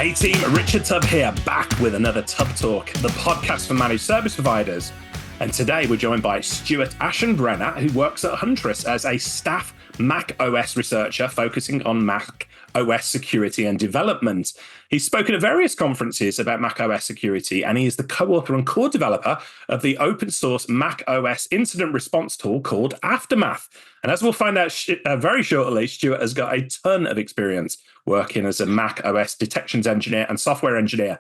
Hey team, Richard Tubb here, back with another Tubb Talk, the podcast for managed service providers. And today we're joined by Stuart Ashenbrenner, who works at Huntress as a staff macOS researcher focusing on macOS security and development. He's spoken at various conferences about macOS security, and he is the co-author and core developer of the open source macOS incident response tool called Aftermath. And as we'll find out very shortly, Stuart has got a ton of experience working as a macOS detections engineer and software engineer.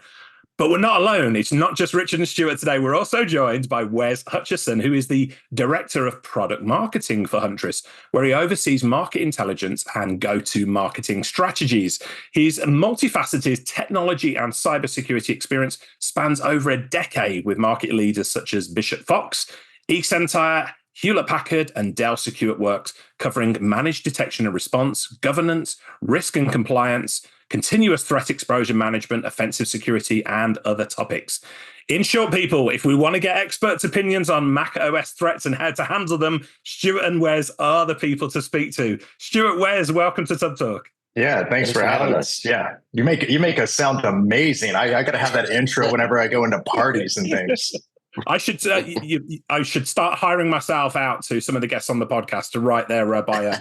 But we're not alone. It's not just Richard and Stuart today. We're also joined by Wes Hutcherson, who is the Director of Product Marketing for Huntress, where he oversees market intelligence and go-to marketing strategies. His multifaceted technology and cybersecurity experience spans over a decade with market leaders such as Bishop Fox, eSentire, Hewlett Packard, and Dell SecureWorks, covering managed detection and response, governance, risk and compliance, continuous threat exposure management, offensive security, and other topics. In short, people, if we want to get experts' opinions on macOS threats and how to handle them, Stuart and Wes are the people to speak to. Stuart, Wes, welcome to Tubb Talk. Yeah, thanks for having us. Yeah, you make us sound amazing. I got to have that intro whenever I go into parties and things. I should start hiring myself out to some of the guests on the podcast to write their bios.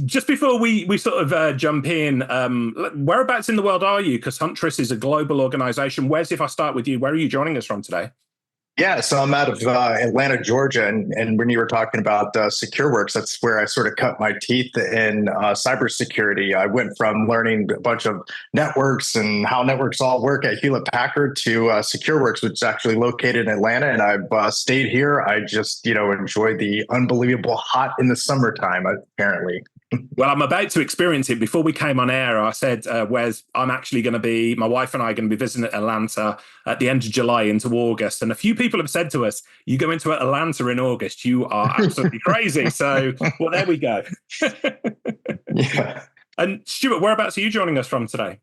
Just before we sort of jump in, whereabouts in the world are you? Because Huntress is a global organization. Wes, if I start with you, where are you joining us from today? Yeah, so I'm out of Atlanta, Georgia, and when you were talking about SecureWorks, that's where I sort of cut my teeth in cybersecurity. I went from learning a bunch of networks and how networks all work at Hewlett Packard to SecureWorks, which is actually located in Atlanta, and I've stayed here. I just, enjoy the unbelievable hot in the summertime, apparently. Well, I'm about to experience it. Before we came on air, I said, Wes, I'm actually my wife and I are going to be visiting Atlanta at the end of July into August. And a few people have said to us, you go into Atlanta in August, you are absolutely crazy. So, well, there we go. Yeah. And Stuart, whereabouts are you joining us from today?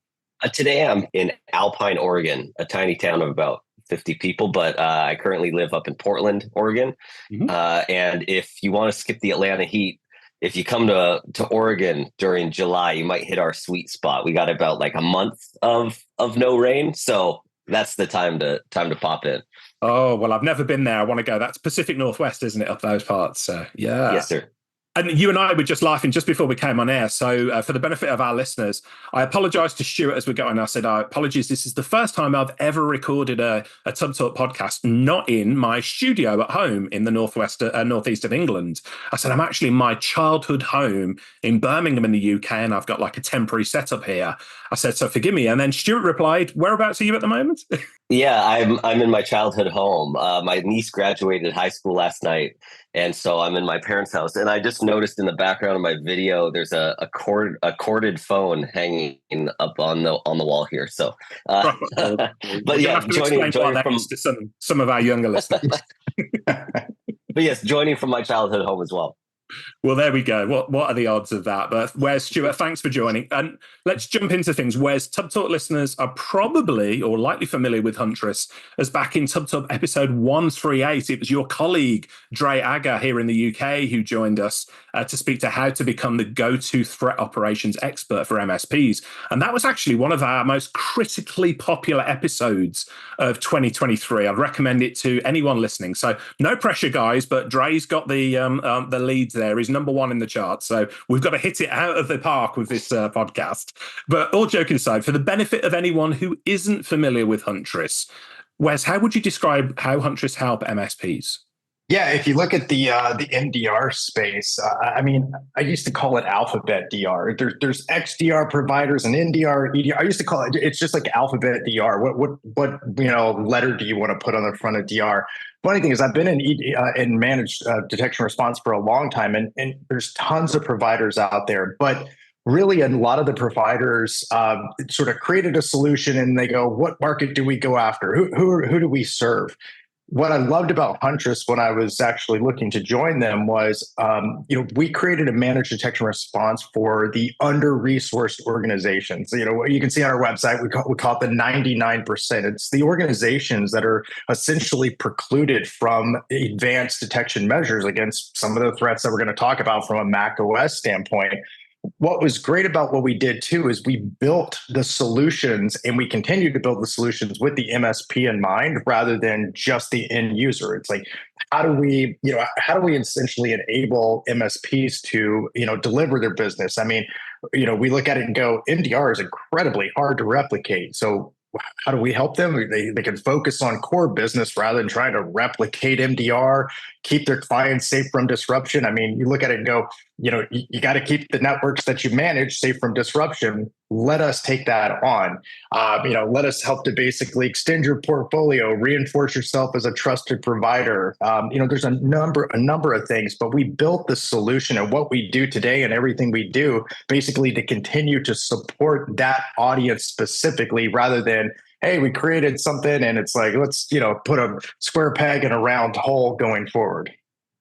Today I'm in Alpine, Oregon, a tiny town of about 50 people, but I currently live up in Portland, Oregon. Mm-hmm. And if you want to skip the Atlanta heat, if you come to Oregon during July, you might hit our sweet spot. We got about like a month of no rain, so that's the time to pop in. Oh, well, I've never been there. I want to go. That's Pacific Northwest, isn't it, up those parts? So, yeah. Yes, sir. And you and I were just laughing just before we came on air. So for the benefit of our listeners, I apologize to Stuart as we go on. I said, apologies. This is the first time I've ever recorded a Tubb Talk podcast, not in my studio at home in the northeast of England. I said, I'm actually in my childhood home in Birmingham in the UK, and I've got like a temporary setup here. I said, so forgive me. And then Stuart replied, whereabouts are you at the moment? Yeah, I'm in my childhood home. My niece graduated high school last night, and so I'm in my parents' house. And I just noticed in the background of my video, there's a corded phone hanging up on the wall here. So, but yeah, joining from some of our younger listeners. But yes, joining from my childhood home as well. Well, there we go. What are the odds of that? But Wes, Stuart, thanks for joining. And let's jump into things. Wes, Tubb Talk listeners are probably or likely familiar with Huntress, as back in Tubb Talk episode 138, it was your colleague, Dre Agger, here in the UK, who joined us to speak to how to become the go-to threat operations expert for MSPs. And that was actually one of our most critically popular episodes of 2023. I'd recommend it to anyone listening. So no pressure, guys, but Dre's got the leads there. He's number one in the chart. So we've got to hit it out of the park with this podcast. But all joking aside, for the benefit of anyone who isn't familiar with Huntress, Wes, how would you describe how Huntress help MSPs? Yeah, if you look at the MDR space, I used to call it alphabet DR. There's XDR providers and NDR, EDR. I used to call it's just like alphabet DR. What letter do you want to put on the front of DR? Funny thing is, I've been in managed detection response for a long time, and there's tons of providers out there, but really a lot of the providers sort of created a solution and they go, what market do we go after? Who do we serve? What I loved about Huntress when I was actually looking to join them was, we created a managed detection response for the under-resourced organizations. You can see on our website, we call it the 99%. It's the organizations that are essentially precluded from advanced detection measures against some of the threats that we're going to talk about from a macOS standpoint. what was great about what we did too is we built the solutions, and we continue to build the solutions with the MSP in mind rather than just the end user. It's like, how do we essentially enable MSPs to, deliver their business? I mean, we look at it and go, MDR is incredibly hard to replicate. So how do we help them? They can focus on core business rather than trying to replicate MDR, keep their clients safe from disruption. I mean, you look at it and go, you got to keep the networks that you manage safe from disruption. Let us take that on. Let us help to basically extend your portfolio, reinforce yourself as a trusted provider. There's a number of things, but we built the solution, and what we do today and everything we do basically to continue to support that audience specifically, rather than, hey, we created something and it's like, let's, put a square peg in a round hole going forward.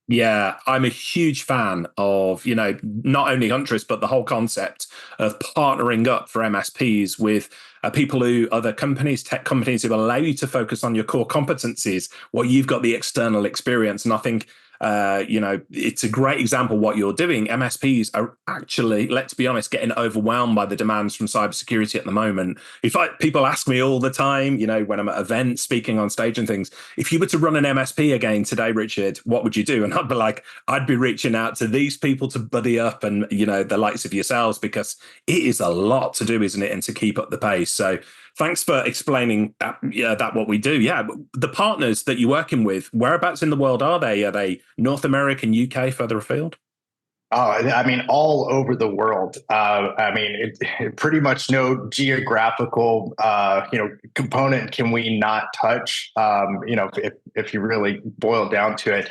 Yeah, I'm a huge fan of, not only Huntress, but the whole concept of partnering up for MSPs with other companies, tech companies who allow you to focus on your core competencies, while you've got the external experience. And I think, it's a great example of what you're doing. MSPs are actually, let's be honest, getting overwhelmed by the demands from cybersecurity at the moment. People ask me all the time, when I'm at events, speaking on stage and things, if you were to run an MSP again today, Richard, what would you do? And I'd be like, I'd be reaching out to these people to buddy up, and, the likes of yourselves, because it is a lot to do, isn't it? And to keep up the pace. So thanks for explaining that what we do. Yeah, the partners that you're working with, whereabouts in the world are they? Are they North American, UK, further afield? I mean, all over the world. Pretty much no geographical, component can we not touch. If you really boil down to it,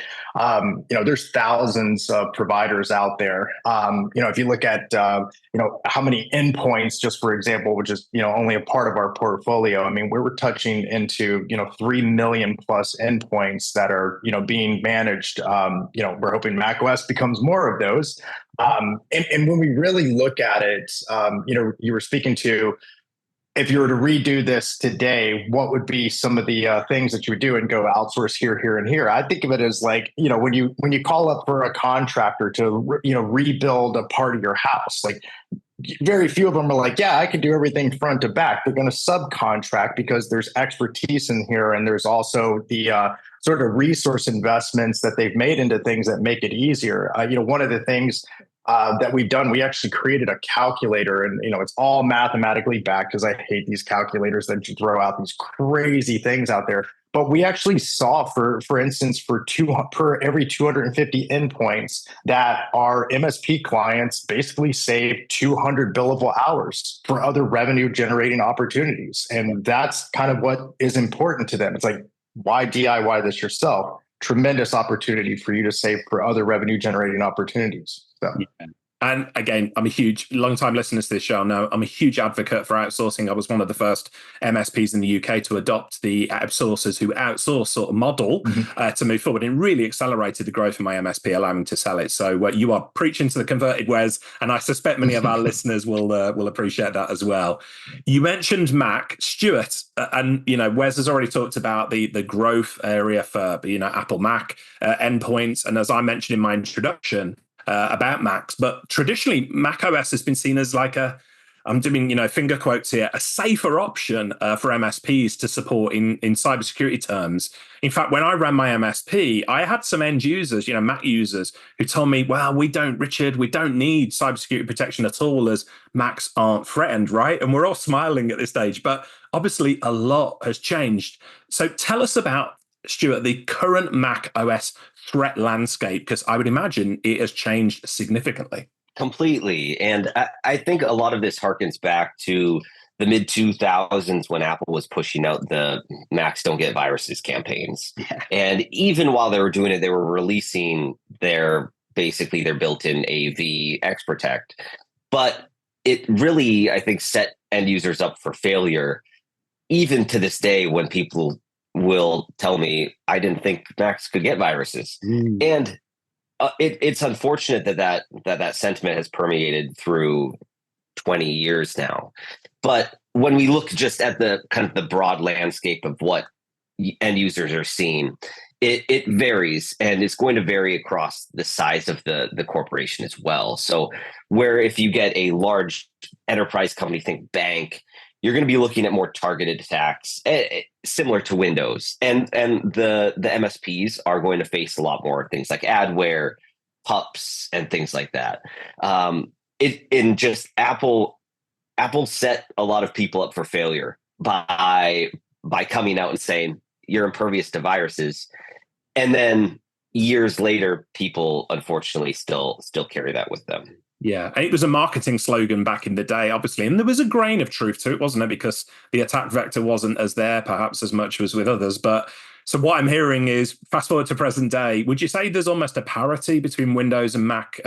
there's thousands of providers out there. If you look at, how many endpoints, just for example, which is, only a part of our portfolio. I mean, we're touching into, 3 million plus endpoints that are, being managed. We're hoping macOS becomes more of those. And when we really look at it, you were speaking to, if you were to redo this today, what would be some of the things that you would do and go outsource here, here, and here? I think of it as like, when you call up for a contractor to, rebuild a part of your house, like very few of them are like, yeah, I can do everything front to back. They're going to subcontract because there's expertise in here. And there's also the sort of resource investments that they've made into things that make it easier. One of the things that we've done, we actually created a calculator, and it's all mathematically backed, because I hate these calculators that you throw out these crazy things out there. But we actually saw, for instance, per every 250 endpoints, that our MSP clients basically save 200 billable hours for other revenue generating opportunities. And that's kind of what is important to them. It's like, why DIY this yourself? Tremendous opportunity for you to save for other revenue generating opportunities. So. Yeah. And again, I'm a long-time listener to this show. Now, I'm a huge advocate for outsourcing. I was one of the first MSPs in the UK to adopt the outsourcers who outsource sort of model to move forward. It really accelerated the growth of my MSP, allowing me to sell it. So you are preaching to the converted, Wes, and I suspect many of our listeners will appreciate that as well. You mentioned Mac, Stuart, and Wes has already talked about the growth area for Apple Mac endpoints, and as I mentioned in my introduction, about Macs, but traditionally macOS has been seen as like I'm doing finger quotes here, a safer option for MSPs to support in cybersecurity terms. In fact, when I ran my MSP, I had some end users, Mac users, who told me, well, we don't need cybersecurity protection at all, as Macs aren't threatened, right? And we're all smiling at this stage, but obviously a lot has changed. So tell us about, Stuart, the current Mac OS threat landscape, because I would imagine it has changed significantly. Completely. And I think a lot of this harkens back to the mid 2000s when Apple was pushing out the Macs don't get viruses campaigns. Yeah. And even while they were doing it, they were releasing their built-in AV X Protect. But it really, I think, set end users up for failure, even to this day, when people will tell me, I didn't think Macs could get viruses. And it's unfortunate that sentiment has permeated through 20 years now. But when we look just at the kind of the broad landscape of what end users are seeing, It varies, and it's going to vary across the size of the corporation as well. So where if you get a large enterprise company, think bank, you're going to be looking at more targeted attacks, similar to Windows. And the MSPs are going to face a lot more things like adware, pups, and things like that. Apple set a lot of people up for failure by coming out and saying you're impervious to viruses. And then years later, people unfortunately still carry that with them. Yeah, and it was a marketing slogan back in the day, obviously, and there was a grain of truth to it, wasn't it? Because the attack vector wasn't as there, perhaps as much as with others. But so what I'm hearing is, fast forward to present day, would you say there's almost a parity between Windows and Mac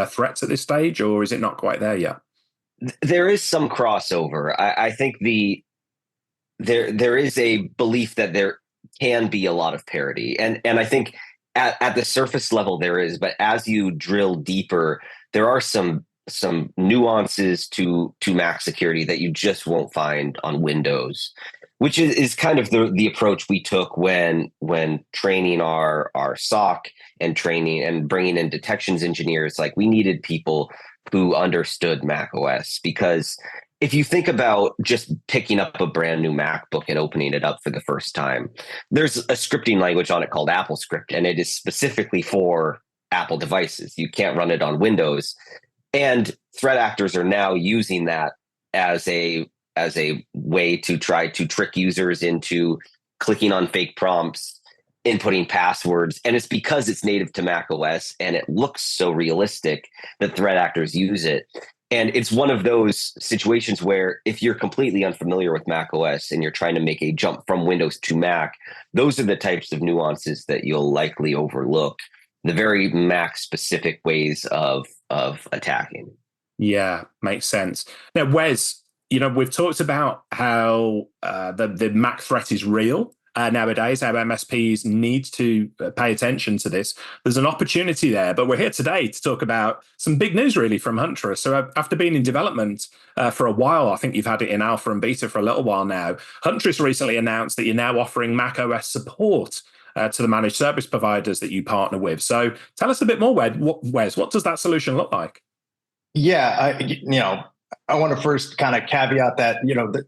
threats at this stage, or is it not quite there yet? There is some crossover. I think there is a belief that there can be a lot of parity, and I think at the surface level there is, but as you drill deeper, there are some nuances to Mac security that you just won't find on Windows, which is kind of the approach we took when training our SOC and training and bringing in detections engineers. Like, we needed people who understood macOS, because if you think about just picking up a brand new MacBook and opening it up for the first time, there's a scripting language on it called AppleScript, and it is specifically for Apple devices. You can't run it on Windows. And threat actors are now using that as a way to try to trick users into clicking on fake prompts, inputting passwords. And it's because it's native to macOS and it looks so realistic that threat actors use it. And it's one of those situations where if you're completely unfamiliar with macOS and you're trying to make a jump from Windows to Mac, those are the types of nuances that you'll likely overlook, the very Mac specific ways of attacking. Yeah, makes sense. Now, Wes, we've talked about how the Mac threat is real nowadays, how MSPs need to pay attention to this. There's an opportunity there, but we're here today to talk about some big news really from Huntress. So after being in development for a while, I think you've had it in alpha and beta for a little while now, Huntress recently announced that you're now offering macOS support to the managed service providers that you partner with. So tell us a bit more, Wes, what does that solution look like? Yeah, I want to first kind of caveat that,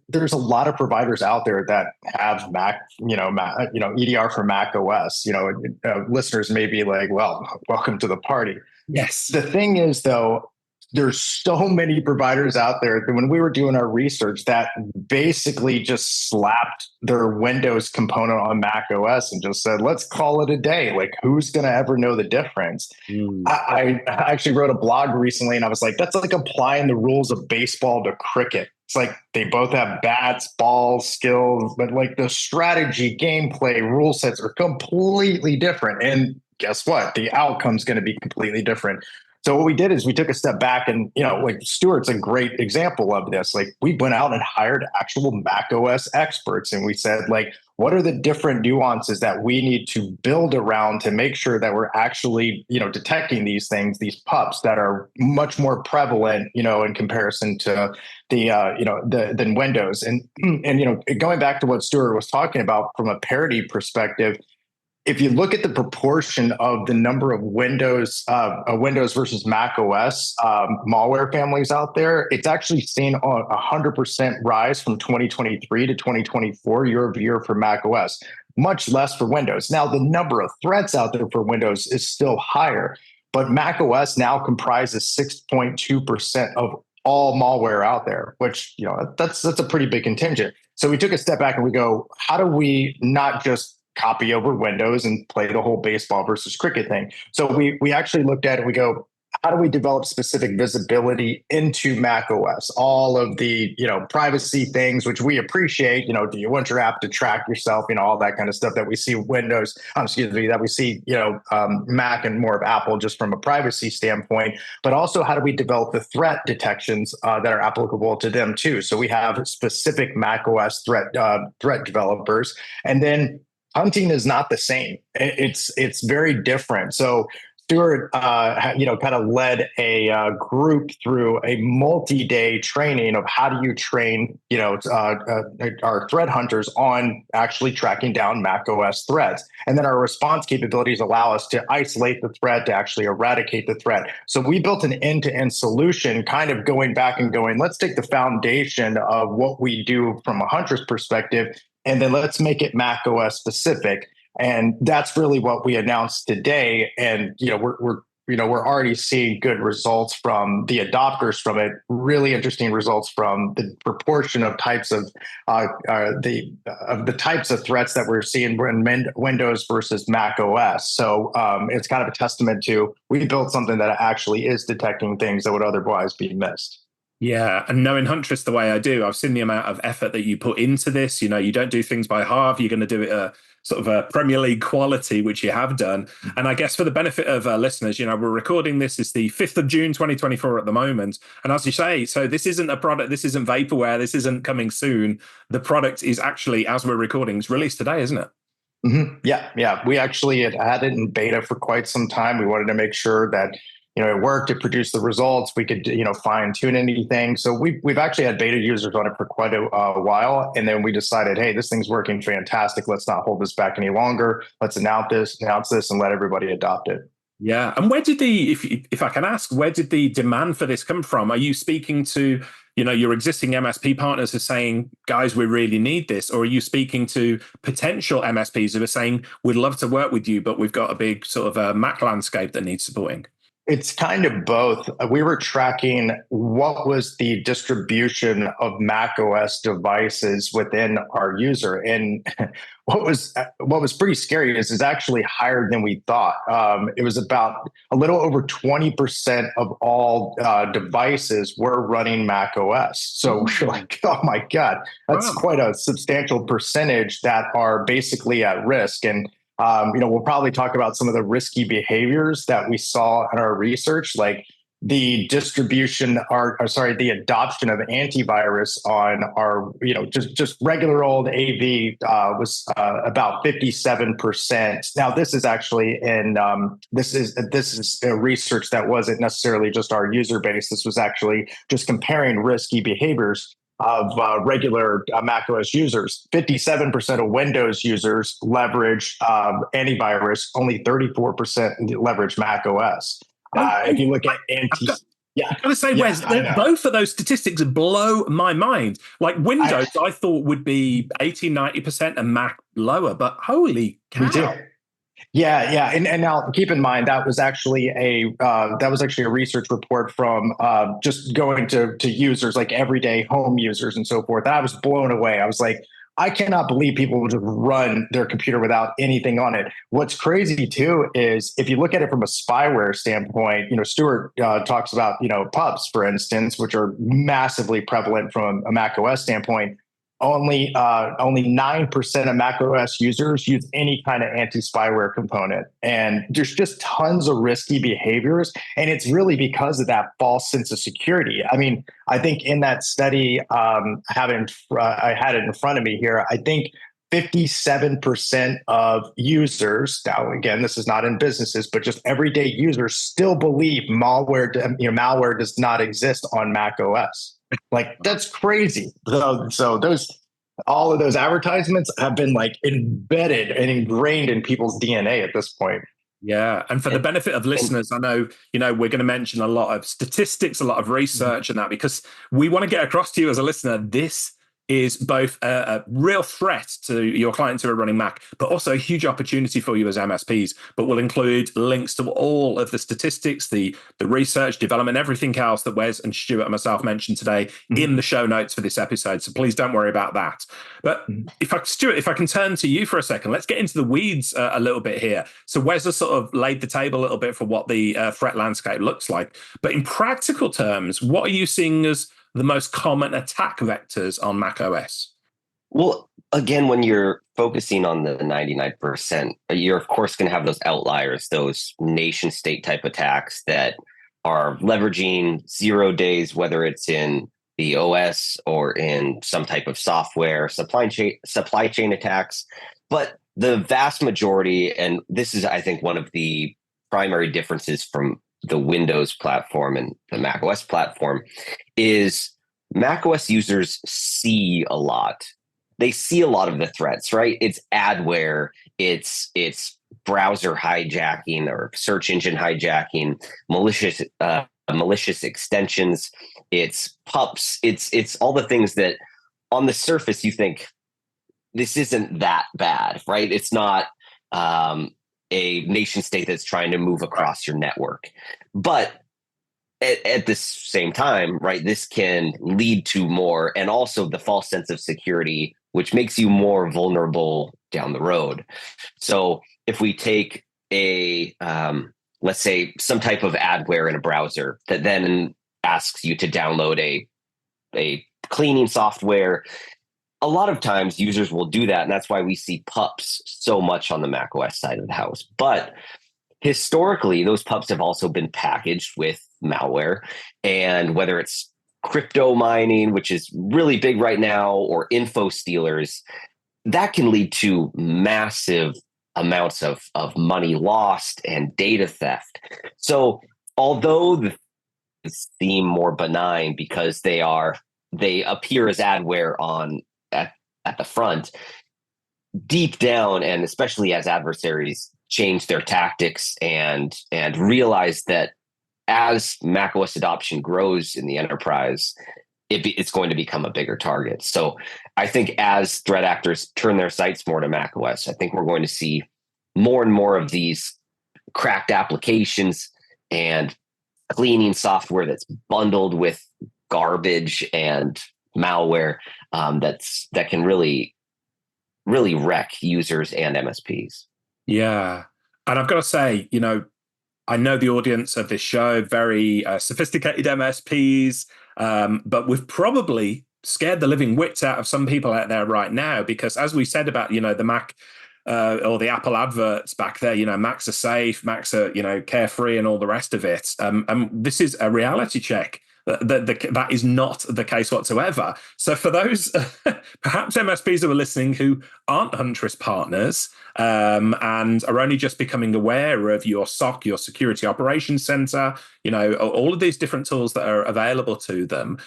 there's a lot of providers out there that have Mac, EDR for Mac OS. Listeners may be like, well, welcome to the party. Yes. The thing is, though, there's so many providers out there that when we were doing our research that basically just slapped their Windows component on Mac OS and just said, let's call it a day. Like, who's going to ever know the difference? I actually wrote a blog recently and I was like, that's like applying the rules of baseball to cricket. It's like they both have bats, balls, skills, but like the strategy, gameplay, rule sets are completely different. And guess what? The outcome's going to be completely different. So what we did is we took a step back and, like Stuart's a great example of this. Like, we went out and hired actual macOS experts and we said, like, what are the different nuances that we need to build around to make sure that we're actually, detecting these things, these pups that are much more prevalent, in comparison to than Windows. And going back to what Stuart was talking about from a parity perspective, if you look at the proportion of the number of Windows versus Mac OS malware families out there, it's actually seen a 100% rise from 2023 to 2024 year over year for Mac OS, much less for Windows. Now, the number of threats out there for Windows is still higher, but Mac OS now comprises 6.2% of all malware out there, which, that's a pretty big contingent. So we took a step back and we go, how do we not just copy over Windows and play the whole baseball versus cricket thing? So we actually looked at it. We go, how do we develop specific visibility into Mac OS? All of the, privacy things, which we appreciate, do you want your app to track yourself, all that kind of stuff that we see Windows, that we see, Mac and more of Apple just from a privacy standpoint, but also how do we develop the threat detections that are applicable to them too? So we have specific Mac OS threat developers, and then hunting is not the same. It's very different. So Stuart, kind of led a group through a multi-day training of how do you train, our threat hunters on actually tracking down macOS threats. And then our response capabilities allow us to isolate the threat, to actually eradicate the threat. So we built an end-to-end solution, kind of going back and going, let's take the foundation of what we do from a Huntress perspective, and then let's make it macOS specific. And that's really what we announced today. And we're already seeing good results from the adopters from it. Really interesting results from the proportion of types of the types of threats that we're seeing in Windows versus Mac OS. So it's kind of a testament to we built something that actually is detecting things that would otherwise be missed. Yeah, and knowing Huntress the way I do, I've seen the amount of effort that you put into this. You don't do things by half. You're going to do it sort of a Premier League quality, which you have done. And I guess for the benefit of listeners, we're recording this. It's the 5th of June, 2024 at the moment. And as you say, so this isn't a product, this isn't vaporware, this isn't coming soon. The product is actually, as we're recording, it's released today, isn't it? Mm-hmm. Yeah. We actually had it in beta for quite some time. We wanted to make sure that it worked, it produced the results. We could, fine tune anything. So we've actually had beta users on it for quite a while. And then we decided, hey, this thing's working fantastic. Let's not hold this back any longer. Let's announce this and let everybody adopt it. Yeah. And where did if I can ask, where did the demand for this come from? Are you speaking to, your existing MSP partners are saying, guys, we really need this? Or are you speaking to potential MSPs who are saying, we'd love to work with you, but we've got a big sort of Mac landscape that needs supporting? It's kind of both. We were tracking what was the distribution of macOS devices within our user, and what was pretty scary is it's actually higher than we thought. It was about a little over 20% of all devices were running macOS. So we're like, oh my God, that's quite a substantial percentage that are basically at risk. And we'll probably talk about some of the risky behaviors that we saw in our research, like the the adoption of antivirus on our, just regular old AV was about 57%. Now, this is actually this is a research that wasn't necessarily just our user base. This was actually just comparing risky behaviors of regular macOS users. 57% of Windows users leverage antivirus. Only 34% leverage macOS. If you look at I've got to say, Wes, both of those statistics blow my mind. Like Windows, I thought would be 80, 90% and Mac lower, but holy cow. We do. Yeah. And now keep in mind, that was actually a research report from just going to users, like everyday home users and so forth. And I was blown away. I was like, I cannot believe people would just run their computer without anything on it. What's crazy too is if you look at it from a spyware standpoint, Stuart talks about, pubs, for instance, which are massively prevalent from a macOS standpoint. Only 9% of macOS users use any kind of anti-spyware component. And there's just tons of risky behaviors. And it's really because of that false sense of security. I mean, I think in that study, I had it in front of me here, I think 57% of users, now again, this is not in businesses, but just everyday users still believe malware does not exist on macOS. Like, that's crazy. So all of those advertisements have been like embedded and ingrained in people's DNA at this point. Yeah. And for the benefit of listeners, I know, we're going to mention a lot of statistics, a lot of research and that, because we want to get across to you as a listener, this is both a real threat to your clients who are running Mac, but also a huge opportunity for you as MSPs. But we'll include links to all of the statistics, the research, development, everything else that Wes and Stuart and myself mentioned today in the show notes for this episode. So please don't worry about that. But Stuart, if I can turn to you for a second, let's get into the weeds a little bit here. So Wes has sort of laid the table a little bit for what the threat landscape looks like. But in practical terms, what are you seeing as the most common attack vectors on macOS? Well, again, when you're focusing on the 99%, you're of course going to have those outliers, those nation state type attacks that are leveraging 0 days, whether it's in the OS or in some type of software, supply chain attacks. But the vast majority, and this is, I think, one of the primary differences from the Windows platform and the macOS platform is macOS users see a lot. They see a lot of the threats, right? It's adware, it's browser hijacking or search engine hijacking, malicious extensions, it's pups, it's all the things that on the surface you think this isn't that bad, right? It's not a nation state that's trying to move across your network. But at the same time, right, this can lead to more, and also the false sense of security, which makes you more vulnerable down the road. So if we take a, let's say, some type of adware in a browser that then asks you to download a cleaning software, a lot of times users will do that. And that's why we see pups so much on the macOS side of the house. But historically, those pups have also been packaged with malware. And whether it's crypto mining, which is really big right now, or info stealers, that can lead to massive amounts of money lost and data theft. So although the seem more benign because they appear as adware at the front, deep down, and especially as adversaries change their tactics and realize that as macOS adoption grows in the enterprise, it's going to become a bigger target. So I think as threat actors turn their sights more to macOS, I think we're going to see more and more of these cracked applications and cleaning software that's bundled with garbage and malware that can really wreck users and MSPs. Yeah. And I've got to say, I know the audience of this show, very sophisticated MSPs, but we've probably scared the living wits out of some people out there right now, because as we said about, the Mac or the Apple adverts back there, Macs are safe, Macs are, carefree and all the rest of it. This is a reality check. That is not the case whatsoever. So for those perhaps MSPs who are listening who aren't Huntress partners and are only just becoming aware of your SOC, your Security Operations Center, all of these different tools that are available to them,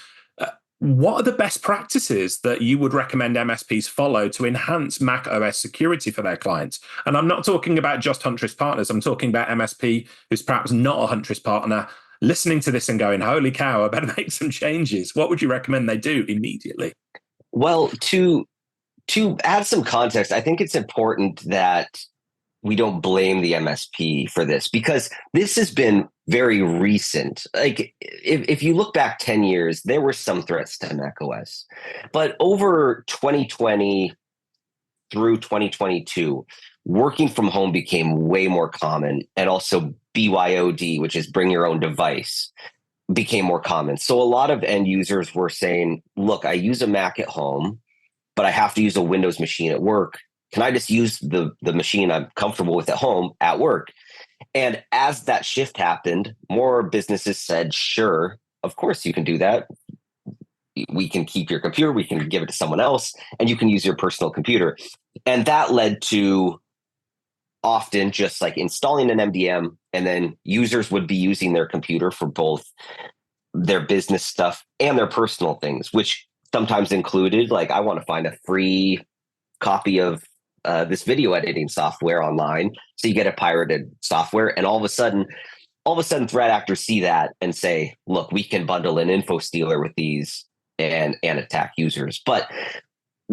what are the best practices that you would recommend MSPs follow to enhance macOS security for their clients? And I'm not talking about just Huntress partners. I'm talking about MSP who's perhaps not a Huntress partner, listening to this and going, holy cow, I better make some changes. What would you recommend they do immediately? Well, to add some context, I think it's important that we don't blame the MSP for this, because this has been very recent. Like if you look back 10 years, there were some threats to macOS. But over 2020 through 2022, working from home became way more common, and also BYOD, which is bring your own device, became more common. So a lot of end users were saying, look, I use a Mac at home, but I have to use a Windows machine at work. Can I just use the machine I'm comfortable with at home at work? And as that shift happened, more businesses said, sure, of course you can do that. We can keep your computer, we can give it to someone else, and you can use your personal computer. And that led to often just like installing an MDM, and then users would be using their computer for both their business stuff and their personal things, which sometimes included, like, I want to find a free copy of this video editing software online. So you get a pirated software, and all of a sudden threat actors see that and say, look, we can bundle an info stealer with these and attack users. But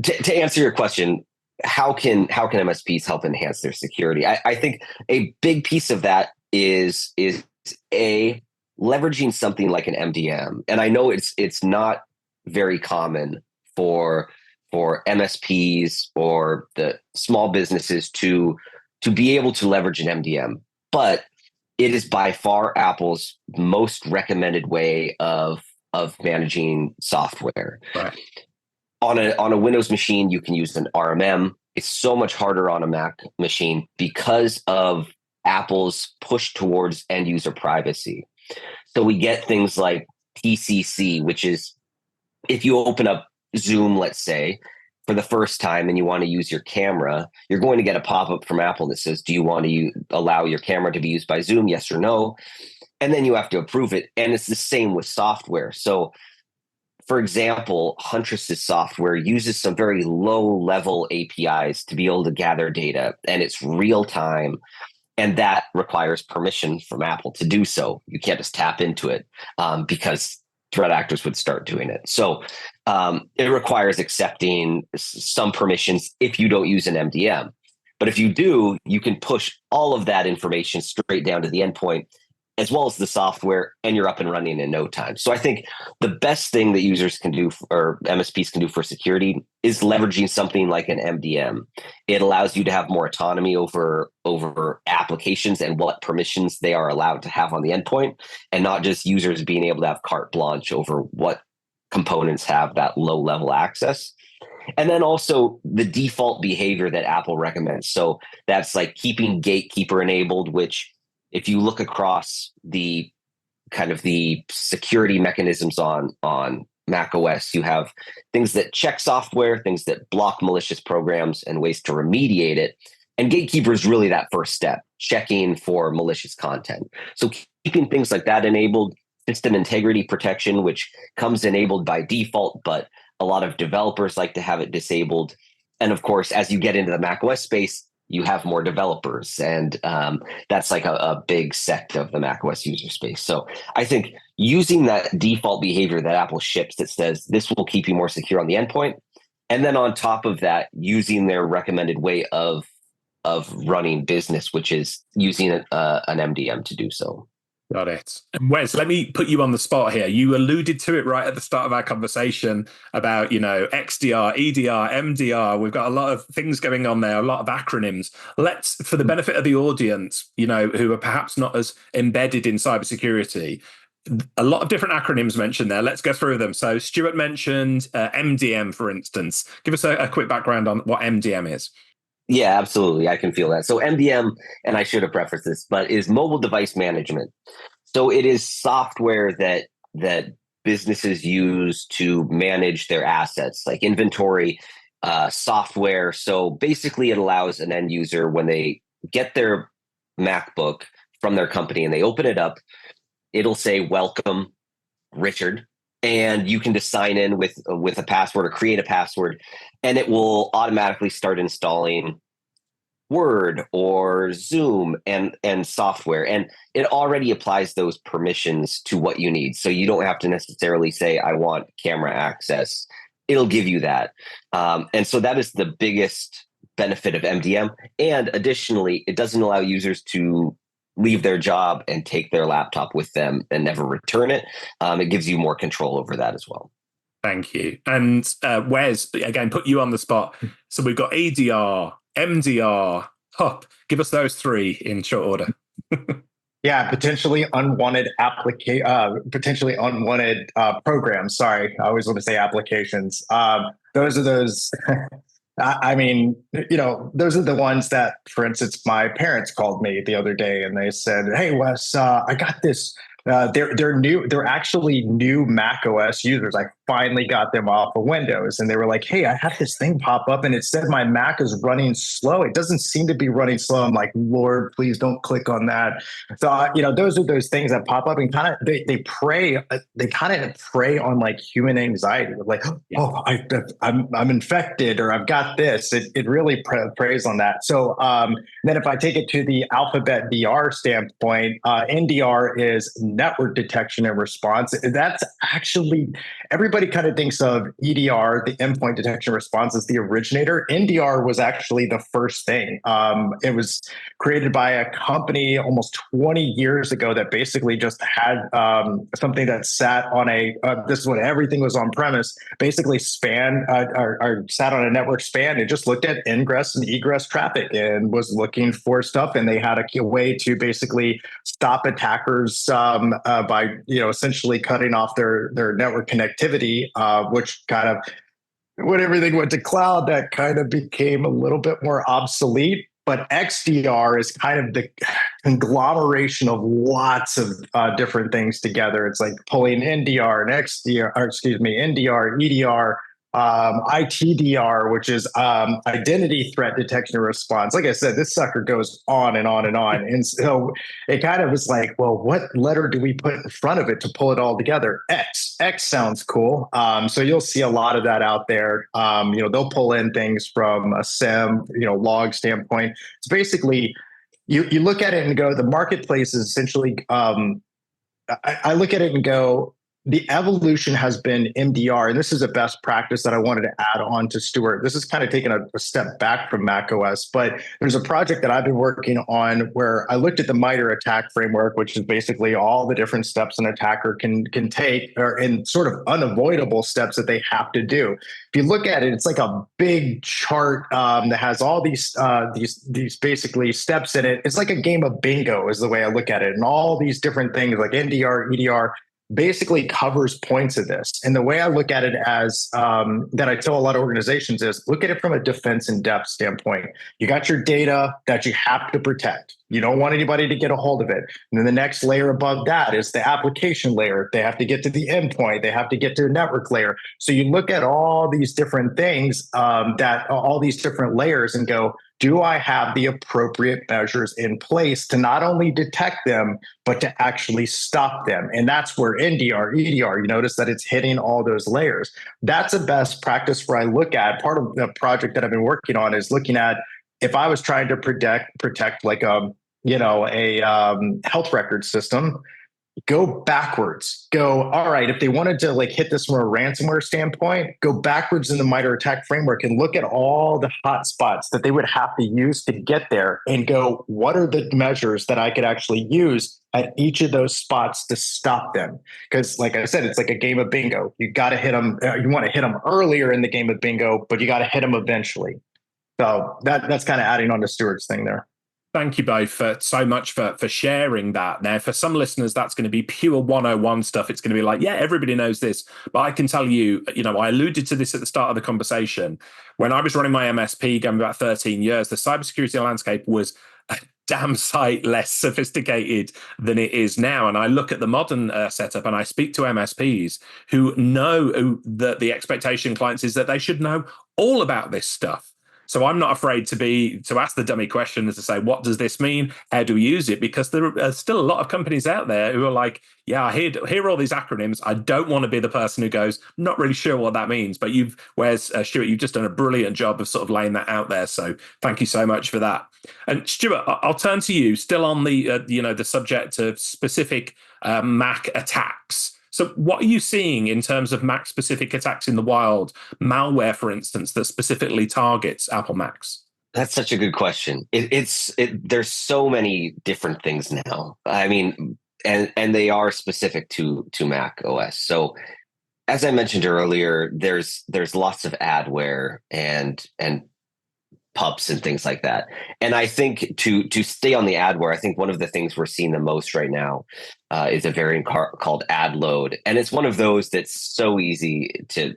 to answer your question, how can MSPs help enhance their security? I think a big piece of that is leveraging something like an MDM. And I know it's not very common for MSPs or the small businesses to be able to leverage an MDM, but it is by far Apple's most recommended way of managing software. Right. On a Windows machine, you can use an RMM. It's so much harder on a Mac machine because of Apple's push towards end user privacy. So we get things like TCC, which is if you open up Zoom, let's say, for the first time and you want to use your camera, you're going to get a pop-up from Apple that says, do you want to allow your camera to be used by Zoom? Yes or no? And then you have to approve it. And it's the same with software. So for example, Huntress's software uses some very low-level APIs to be able to gather data, and it's real time. And that requires permission from Apple to do so. You can't just tap into it because threat actors would start doing it. So it requires accepting some permissions if you don't use an MDM. But if you do, you can push all of that information straight down to the endpoint, as well as the software, and you're up and running in no time. So I think the best thing that users can do, or MSPs can do for security, is leveraging something like an MDM. It allows you to have more autonomy over applications and what permissions they are allowed to have on the endpoint, and not just users being able to have carte blanche over what components have that low-level access. And then also the default behavior that Apple recommends. So that's like keeping Gatekeeper enabled, which if you look across the kind of the security mechanisms on macOS, you have things that check software, things that block malicious programs, and ways to remediate it. And Gatekeeper is really that first step, checking for malicious content. So keeping things like that enabled, system integrity protection, which comes enabled by default, but a lot of developers like to have it disabled. And of course, as you get into the macOS space, you have more developers, and that's like a big sect of the macOS user space. So I think using that default behavior that Apple ships that says this will keep you more secure on the endpoint, and then on top of that, using their recommended way of running business, which is using an MDM to do so. Got it. And Wes, let me put you on the spot here. You alluded to it right at the start of our conversation about, XDR, EDR, MDR. We've got a lot of things going on there, a lot of acronyms. Let's, for the benefit of the audience, who are perhaps not as embedded in cybersecurity, a lot of different acronyms mentioned there. Let's go through them. So Stuart mentioned MDM, for instance. Give us a quick background on what MDM is. Yeah, absolutely. I can feel that. So MDM, and I should have prefaced this, but is mobile device management. So it is software that businesses use to manage their assets, like inventory, software. So basically it allows an end user, when they get their MacBook from their company and they open it up, it'll say, "Welcome, Richard." And you can just sign in with a password or create a password, and it will automatically start installing Word or Zoom and software. And it already applies those permissions to what you need. So you don't have to necessarily say, "I want camera access." It'll give you that. And so that is the biggest benefit of MDM. And additionally, it doesn't allow users to leave their job and take their laptop with them and never return it. It gives you more control over that as well. Thank you. And Wes, again, put you on the spot. So we've got EDR, MDR, HUP. Give us those three in short order. Yeah, potentially unwanted programs. Sorry, I always want to say applications. Those are those. I mean, those are the ones that, for instance, my parents called me the other day and they said, "Hey, Wes, I got this. They're new. They're actually new Mac OS users. I finally got them off of Windows, and they were like, 'Hey, I had this thing pop up, and it said my Mac is running slow. It doesn't seem to be running slow.' I'm like, 'Lord, please don't click on that.'" So those are those things that pop up and kind of they prey. They kind of prey on like human anxiety. Like, "Oh, I'm infected, or I've got this." It really preys on that. So then if I take it to the Alphabet DR standpoint, NDR is network detection and response. That's actually, everybody kind of thinks of EDR, the endpoint detection response, as the originator. NDR was actually the first thing. It was created by a company almost 20 years ago that basically just had something that sat on this is when everything was on premise, basically or sat on a network span. It just looked at ingress and egress traffic and was looking for stuff. And they had a way to basically stop attackers by essentially cutting off their network connectivity, which kind of, when everything went to cloud, that kind of became a little bit more obsolete. But XDR is kind of the conglomeration of lots of different things together. It's like pulling NDR and NDR, EDR, ITDR, which is identity threat detection and response. Like I said, this sucker goes on and on and on. And so it kind of is like, well, what letter do we put in front of it to pull it all together? X. X sounds cool. So you'll see a lot of that out there. They'll pull in things from a SIM, log standpoint. It's basically, you look at it and go, the marketplace is essentially, I look at it and go, the evolution has been MDR, and this is a best practice that I wanted to add on to Stuart. This is kind of taking a step back from macOS, but there's a project that I've been working on where I looked at the MITRE attack framework, which is basically all the different steps an attacker can take, or in sort of unavoidable steps that they have to do. If you look at it, it's like a big chart that has all these basically steps in it. It's like a game of bingo, is the way I look at it, and all these different things like NDR, EDR. Basically covers points of this. And the way I look at it as that I tell a lot of organizations is look at it from a defense in depth standpoint. You got your data that you have to protect. You don't want anybody to get a hold of it. And then the next layer above that is the application layer. They have to get to the endpoint. They have to get to the network layer. So you look at all these different things all these different layers and go, do I have the appropriate measures in place to not only detect them, but to actually stop them? And that's where NDR, EDR, you notice that it's hitting all those layers. That's a best practice where I look at part of the project that I've been working on is looking at if I was trying to protect like a health record system, go backwards. Go, all right, if they wanted to like hit this from a ransomware standpoint, go backwards in the MITRE attack framework and look at all the hot spots that they would have to use to get there and go, what are the measures that I could actually use at each of those spots to stop them? Because like I said, it's like a game of bingo. You got to hit them. You want to hit them earlier in the game of bingo, but you got to hit them eventually. So that's kind of adding on to Stuart's thing there. Thank you both so much for sharing that. Now, for some listeners, that's going to be pure 101 stuff. It's going to be like, yeah, everybody knows this. But I can tell you, I alluded to this at the start of the conversation. When I was running my MSP going about 13 years, the cybersecurity landscape was a damn sight less sophisticated than it is now. And I look at the modern setup and I speak to MSPs who know that the expectation clients is that they should know all about this stuff. So I'm not afraid to ask the dummy question and to say, what does this mean? How do we use it? Because there are still a lot of companies out there who are like, yeah, I hear all these acronyms. I don't want to be the person who goes, not really sure what that means. But Stuart, you've just done a brilliant job of sort of laying that out there. So thank you so much for that. And Stuart, I'll turn to you, still on the the subject of specific Mac attacks. So what are you seeing in terms of Mac-specific attacks in the wild? Malware, for instance, that specifically targets Apple Macs? That's such a good question. There's so many different things now. I mean, and they are specific to Mac OS. So as I mentioned earlier, there's lots of adware and pups and things like that. And I think to stay on the adware, I think one of the things we're seeing the most right now is a variant called adload. And it's one of those that's so easy to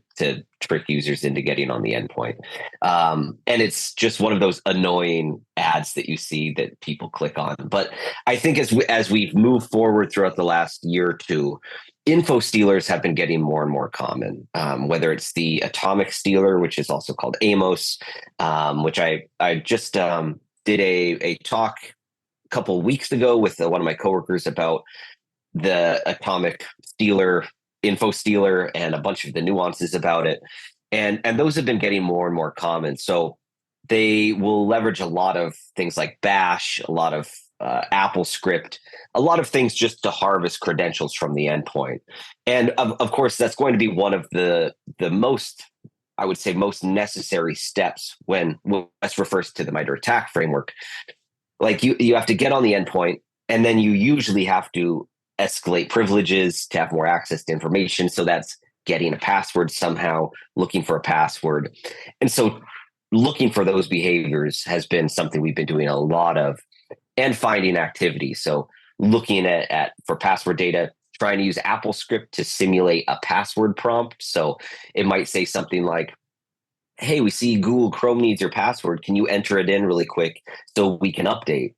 trick users into getting on the endpoint. And it's just one of those annoying ads that you see that people click on. But I think as we've moved forward throughout the last year or two, info stealers have been getting more and more common, whether it's the atomic stealer, which is also called Amos, which I just did a talk a couple of weeks ago with one of my coworkers about the atomic stealer, info stealer, and a bunch of the nuances about it. And those have been getting more and more common. So they will leverage a lot of things like Bash, a lot of Apple script, a lot of things just to harvest credentials from the endpoint. And of course, that's going to be one of the most, I would say, most necessary steps when this refers to the MITRE attack framework. Like you have to get on the endpoint, and then you usually have to escalate privileges to have more access to information. So that's getting a password somehow, looking for a password. And so looking for those behaviors has been something we've been doing a lot of, and finding activity. So looking at for password data, trying to use Apple script to simulate a password prompt. So it might say something like, hey, we see Google Chrome needs your password. Can you enter it in really quick so we can update?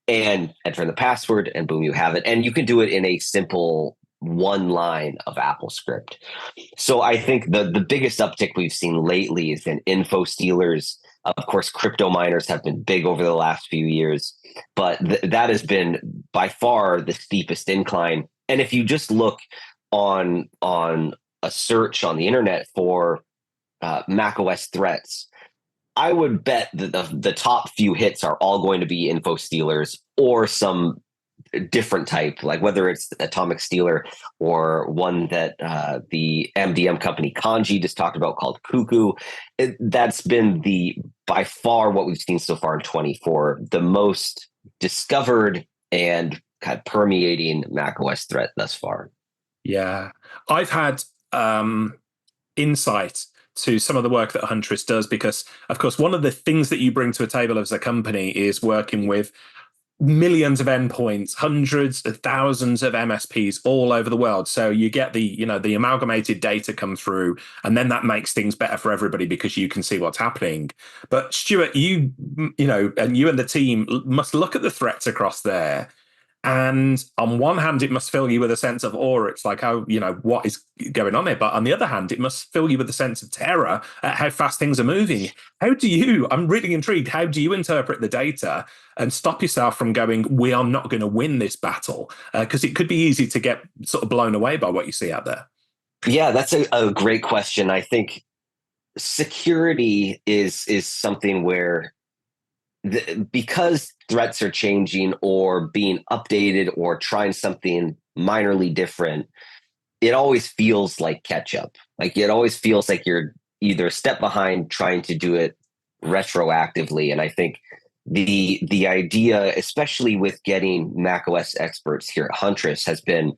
And enter in the password, and boom, you have it. And you can do it in a simple one line of Apple script. So I think the biggest uptick we've seen lately is in info stealers. Of course, crypto miners have been big over the last few years, but that has been by far the steepest incline. And if you just look on a search on the internet for macOS threats, I would bet that the top few hits are all going to be info stealers or some different type, like whether it's Atomic Stealer or one that the MDM company Kanji just talked about called Cuckoo. That's been by far what we've seen so far in 24, the most discovered and kind of permeating macOS threat thus far. Yeah, I've had insight to some of the work that Huntress does because, of course, one of the things that you bring to a table as a company is working with millions of endpoints, hundreds of thousands of MSPs all over the world. So you get the amalgamated data come through, and then that makes things better for everybody because you can see what's happening. But Stuart, and you and the team must look at the threats across there. And on one hand, it must fill you with a sense of awe. It's like, what is going on here? But on the other hand, it must fill you with a sense of terror at how fast things are moving. I'm really intrigued. How do you interpret the data and stop yourself from going, we are not going to win this battle? Because it could be easy to get sort of blown away by what you see out there. Yeah, that's a great question. I think security is something where because threats are changing or being updated or trying something minorly different, it always feels like catch up. Like it always feels like you're either a step behind trying to do it retroactively. And I think the idea, especially with getting macOS experts here at Huntress, has been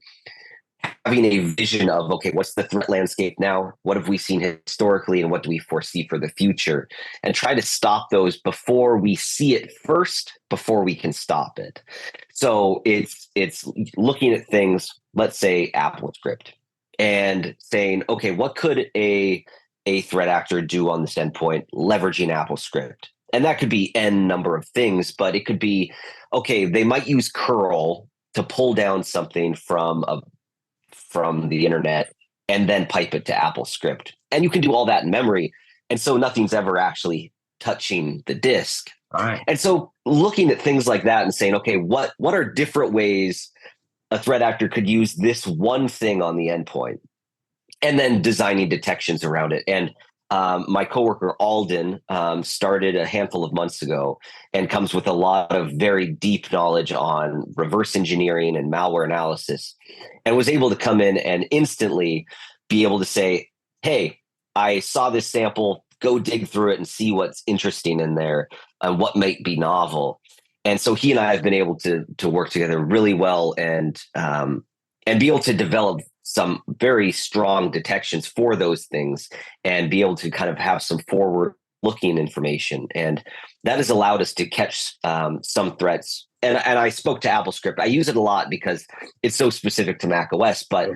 having a vision of, okay, what's the threat landscape now? What have we seen historically and what do we foresee for the future? And try to stop those before we see it first, before we can stop it. So it's looking at things, let's say Apple script, and saying, okay, what could a threat actor do on this endpoint leveraging Apple script? And that could be N number of things, but it could be, okay, they might use curl to pull down something from the internet and then pipe it to Apple script. And you can do all that in memory. And so nothing's ever actually touching the disk. Right. And so looking at things like that and saying, okay, what are different ways a threat actor could use this one thing on the endpoint? And then designing detections around it. And my coworker Alden started a handful of months ago and comes with a lot of very deep knowledge on reverse engineering and malware analysis, and was able to come in and instantly be able to say, hey, I saw this sample, go dig through it and see what's interesting in there and what might be novel. And so he and I have been able to work together really well and be able to develop some very strong detections for those things and be able to kind of have some forward-looking information. And that has allowed us to catch some threats. And I spoke to Apple Script. I use it a lot because it's so specific to macOS, but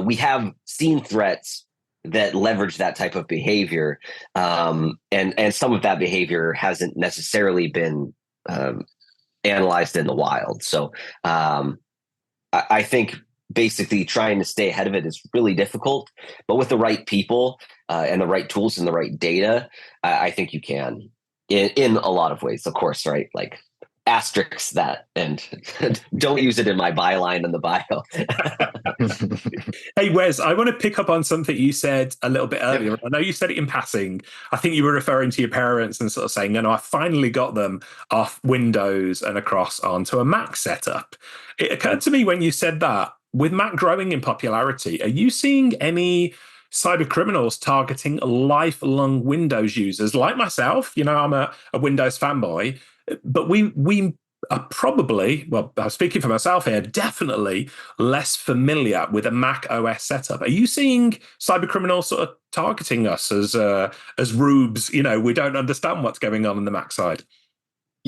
we have seen threats that leverage that type of behavior. And some of that behavior hasn't necessarily been analyzed in the wild. So I think basically trying to stay ahead of it is really difficult, but with the right people and the right tools and the right data, I think you can in a lot of ways, of course, right? Like asterisks that and don't use it in my byline in the bio. Hey, Wes, I want to pick up on something you said a little bit earlier. Yep. I know you said it in passing. I think you were referring to your parents and sort of saying, I finally got them off Windows and across onto a Mac setup. It occurred to me when you said that, with Mac growing in popularity, are you seeing any cyber criminals targeting lifelong Windows users like myself? I'm a Windows fanboy, but we are probably, well, I'm speaking for myself here, definitely less familiar with a Mac OS setup. Are you seeing cyber criminals sort of targeting us as rubes? We don't understand what's going on the Mac side.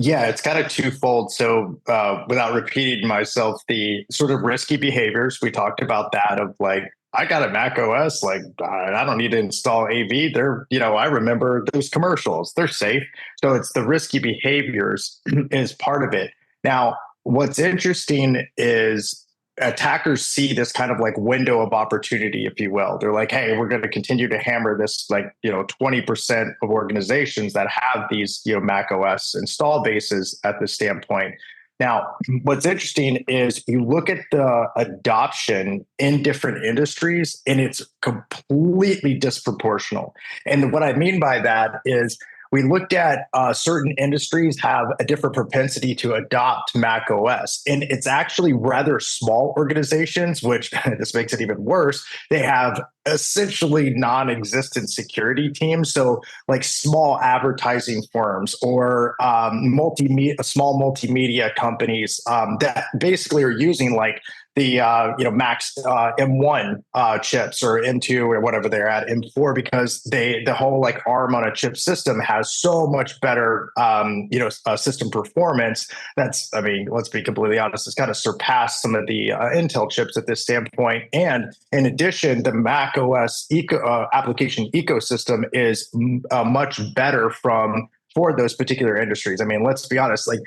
Yeah, it's kind of twofold. So without repeating myself, the sort of risky behaviors, we talked about that of like, I got a Mac OS, like I don't need to install AV. They're, I remember those commercials, they're safe. So it's the risky behaviors is part of it. Now, what's interesting is attackers see this kind of like window of opportunity, if you will. They're like, hey, we're going to continue to hammer this, like, 20% of organizations that have these, Mac OS install bases at this standpoint. Now, what's interesting is you look at the adoption in different industries and it's completely disproportional. And what I mean by that is we looked at certain industries have a different propensity to adopt Mac OS. And it's actually rather small organizations, which this makes it even worse. They have essentially non-existent security teams. So like small advertising firms or small multimedia companies that basically are using like the Max M1 chips or M2 or whatever they're at, M4, because the whole like ARM on a chip system has so much better system performance. That's, I mean, let's be completely honest, it's kind of surpassed some of the Intel chips at this standpoint. And in addition, the Mac OS application ecosystem is much better for those particular industries. I mean, let's be honest, like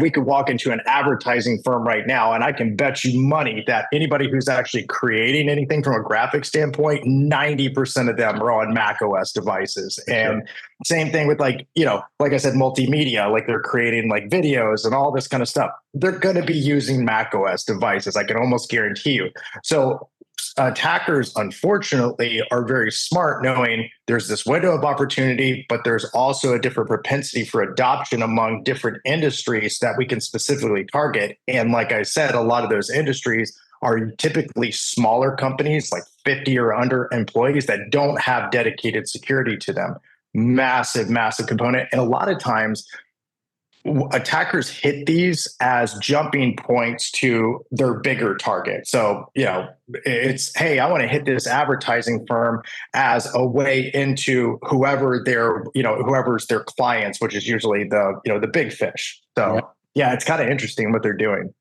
we could walk into an advertising firm right now and I can bet you money that anybody who's actually creating anything from a graphic standpoint, 90% of them are on Mac OS devices. And same thing with like I said, multimedia, like they're creating like videos and all this kind of stuff. They're going to be using Mac OS devices. I can almost guarantee you. So attackers, unfortunately, are very smart, knowing there's this window of opportunity, but there's also a different propensity for adoption among different industries that we can specifically target. And like I said, a lot of those industries are typically smaller companies, like 50 or under employees that don't have dedicated security to them. Massive, massive component. And a lot of times, attackers hit these as jumping points to their bigger target. So, it's, hey, I want to hit this advertising firm as a way into whoever's their clients, which is usually the big fish. So yeah, it's kind of interesting what they're doing.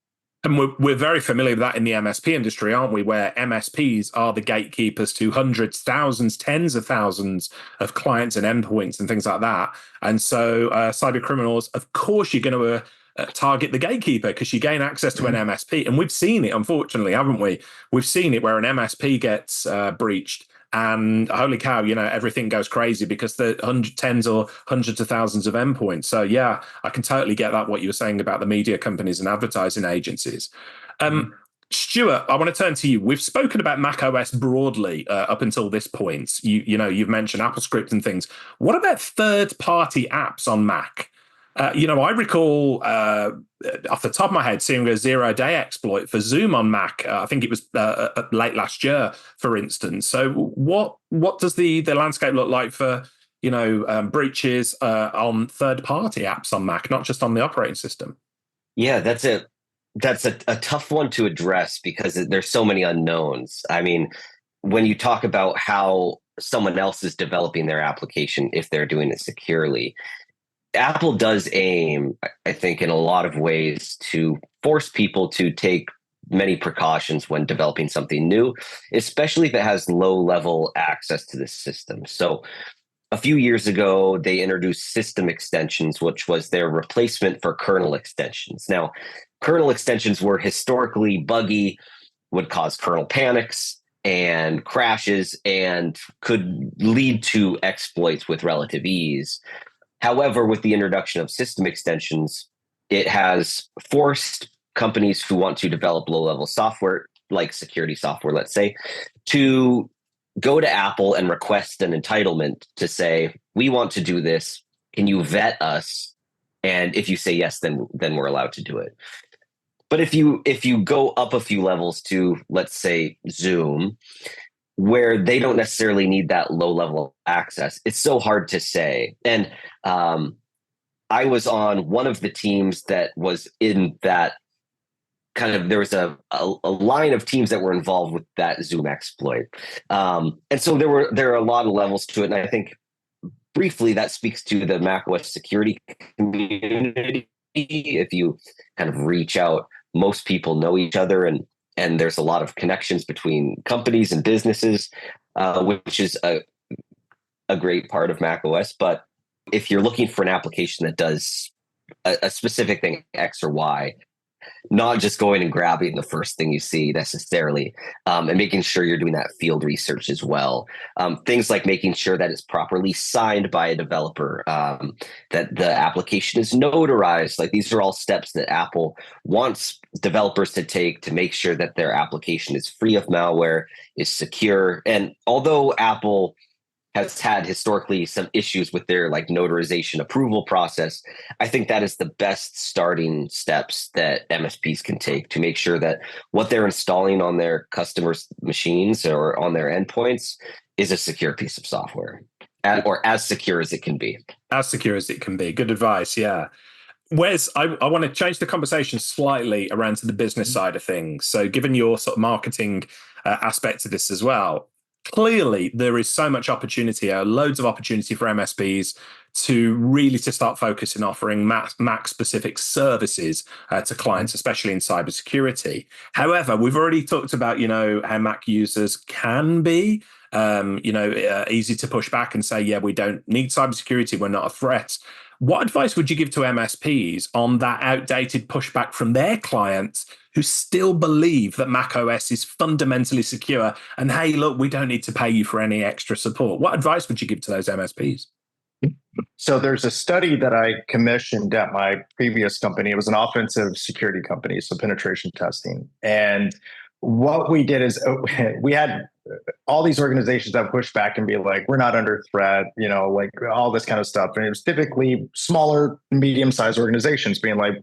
And we're very familiar with that in the MSP industry, aren't we? Where MSPs are the gatekeepers to hundreds, thousands, tens of thousands of clients and endpoints and things like that. And so cyber criminals, of course, you're going to target the gatekeeper because you gain access to an MSP. And we've seen it, unfortunately, haven't we? We've seen it where an MSP gets breached. And holy cow, everything goes crazy because the tens or hundreds of thousands of endpoints. So yeah, I can totally get that, what you were saying about the media companies and advertising agencies. Stuart, I want to turn to you. We've spoken about macOS broadly up until this point. You've mentioned AppleScript and things. What about third-party apps on Mac? I recall off the top of my head seeing a zero-day exploit for Zoom on Mac. I think it was late last year, for instance. So what does the landscape look like for breaches on third-party apps on Mac, not just on the operating system? Yeah, that's a tough one to address because there's so many unknowns. I mean, when you talk about how someone else is developing their application, if they're doing it securely, Apple does aim, I think, in a lot of ways to force people to take many precautions when developing something new, especially if it has low-level access to the system. So a few years ago, they introduced system extensions, which was their replacement for kernel extensions. Now, kernel extensions were historically buggy, would cause kernel panics and crashes, and could lead to exploits with relative ease. However, with the introduction of system extensions, it has forced companies who want to develop low-level software, like security software, let's say, to go to Apple and request an entitlement to say, we want to do this. Can you vet us? And if you say yes, then we're allowed to do it. But if you go up a few levels to, let's say, Zoom, where they don't necessarily need that low-level access, it's so hard to say. And I was on one of the teams that was in that kind of, there was a line of teams that were involved with that Zoom exploit. And so there are a lot of levels to it. And I think briefly that speaks to the macOS security community. If you kind of reach out, most people know each other, and there's a lot of connections between companies and businesses, which is a great part of macOS. But if you're looking for an application that does a specific thing, X or Y, not just going and grabbing the first thing you see necessarily, and making sure you're doing that field research as well. Things like making sure that it's properly signed by a developer, that the application is notarized. Like, these are all steps that Apple wants developers to take to make sure that their application is free of malware, is secure. And although Apple has had historically some issues with their like notarization approval process, I think that is the best starting steps that MSPs can take to make sure that what they're installing on their customers' machines or on their endpoints is a secure piece of software, or as secure as it can be. As secure as it can be. Good advice. Yeah. Wes, I want to change the conversation slightly around to the business side of things. So given your sort of marketing aspect of this as well, clearly there is so much opportunity, loads of opportunity for MSPs to start focusing on offering Mac specific services to clients, especially in cybersecurity. However, we've already talked about, how Mac users can be, easy to push back and say, yeah, we don't need cybersecurity, we're not a threat. What advice would you give to MSPs on that outdated pushback from their clients who still believe that macOS is fundamentally secure and, hey, look, we don't need to pay you for any extra support? What advice would you give to those MSPs? So there's a study that I commissioned at my previous company. It was an offensive security company, so penetration testing. And what we did is we had all these organizations that push back and be like, we're not under threat, like all this kind of stuff. And it was typically smaller, medium-sized organizations being like,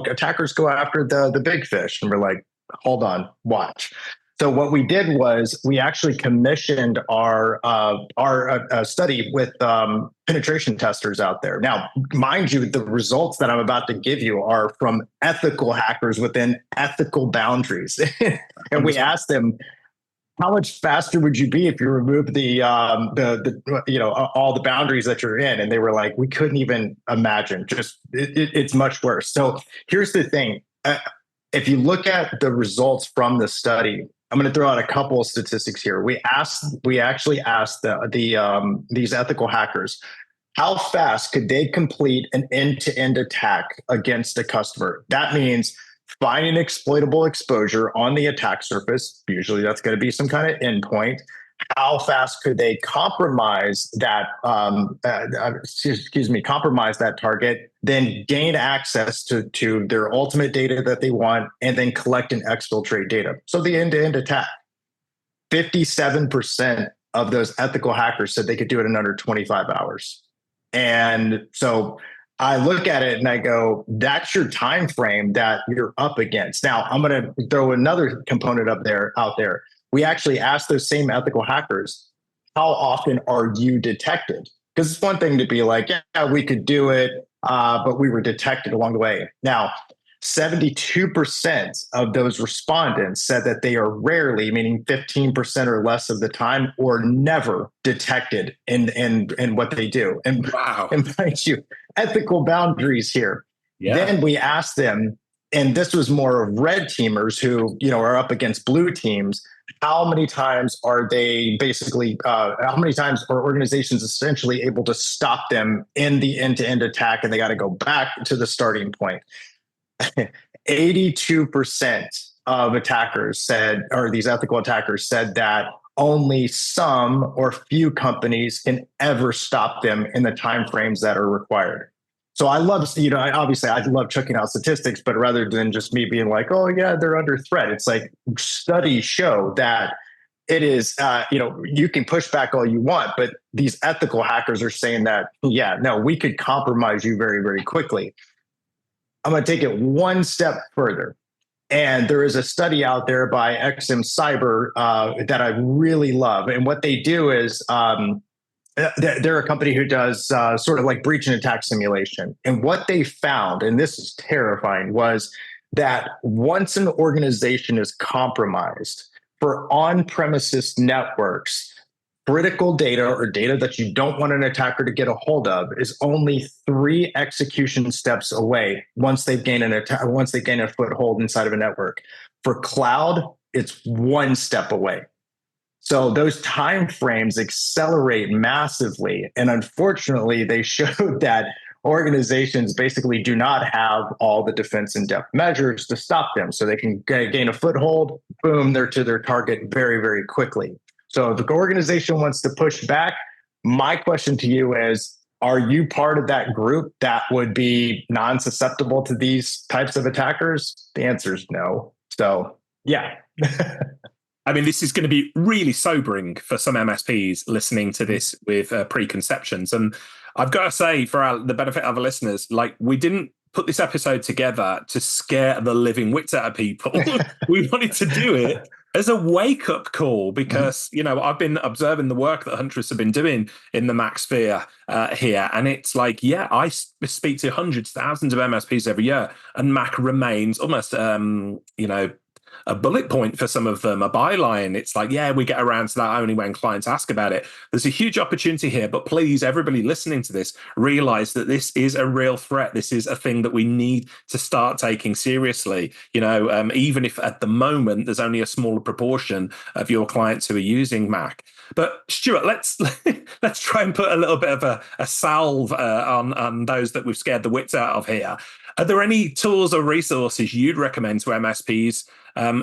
attackers go after the big fish. And we're like, hold on, watch. So what we did was we actually commissioned our study with penetration testers out there. Now, mind you, the results that I'm about to give you are from ethical hackers within ethical boundaries. And we asked them, how much faster would you be if you removed the all the boundaries that you're in? And they were like, we couldn't even imagine. It's much worse. So here's the thing. If you look at the results from the study, I'm going to throw out a couple of statistics here. We actually asked these ethical hackers, how fast could they complete an end-to-end attack against a customer? That means finding exploitable exposure on the attack surface. Usually that's going to be some kind of endpoint. How fast could they compromise that compromise that target, then gain access to their ultimate data that they want, and then collect and exfiltrate data? So the end-to-end attack. 57% of those ethical hackers said they could do it in under 25 hours. And so I look at it and I go, that's your time frame that you're up against. Now, I'm going to throw another component out there. We actually asked those same ethical hackers, how often are you detected? Because it's one thing to be like, yeah, we could do it, but we were detected along the way. Now, 72% of those respondents said that they are rarely, meaning 15% or less of the time, or never detected in what they do. And, wow. And mind you, ethical boundaries here. Yeah. Then we asked them, and this was more of red teamers who, are up against blue teams. How many times are they how many times are organizations essentially able to stop them in the end-to-end attack, and they got to go back to the starting point? 82% of attackers said, or these ethical attackers said, that only some or few companies can ever stop them in the timeframes that are required. So I love, I love checking out statistics, but rather than just me being like, oh yeah, they're under threat, it's like studies show that it is, you can push back all you want, but these ethical hackers are saying that, yeah, no, we could compromise you very, very quickly. I'm going to take it one step further. And there is a study out there by XM Cyber that I really love. And what they do is, they're a company who does sort of like breach and attack simulation. And what they found, and this is terrifying, was that once an organization is compromised for on-premises networks, critical data or data that you don't want an attacker to get a hold of is only 3 execution steps away once they've gained a foothold inside of a network. For cloud, it's 1 step away. So those time frames accelerate massively. And unfortunately, they showed that organizations basically do not have all the defense in depth measures to stop them. So they can gain a foothold, boom, they're to their target very, very quickly. So if the organization wants to push back, my question to you is, are you part of that group that would be non-susceptible to these types of attackers? The answer is no. So, yeah. I mean, this is going to be really sobering for some MSPs listening to this with preconceptions. And I've got to say, for the benefit of our listeners, like, we didn't put this episode together to scare the living wits out of people. We wanted to do it as a wake-up call because, you know, I've been observing the work that Huntress have been doing in the Mac sphere here. And it's like, yeah, I speak to hundreds, thousands of MSPs every year, and Mac remains almost, you know, a bullet point for some of them, a byline. It's like, yeah, we get around to that only when clients ask about it. There's a huge opportunity here, but please, everybody listening to this, realize that this is a real threat. This is a thing that we need to start taking seriously. You know, even if at the moment there's only a smaller proportion of your clients who are using Mac. But Stuart, let's try and put a little bit of a salve on those that we've scared the wits out of here. Are there any tools or resources you'd recommend to MSPs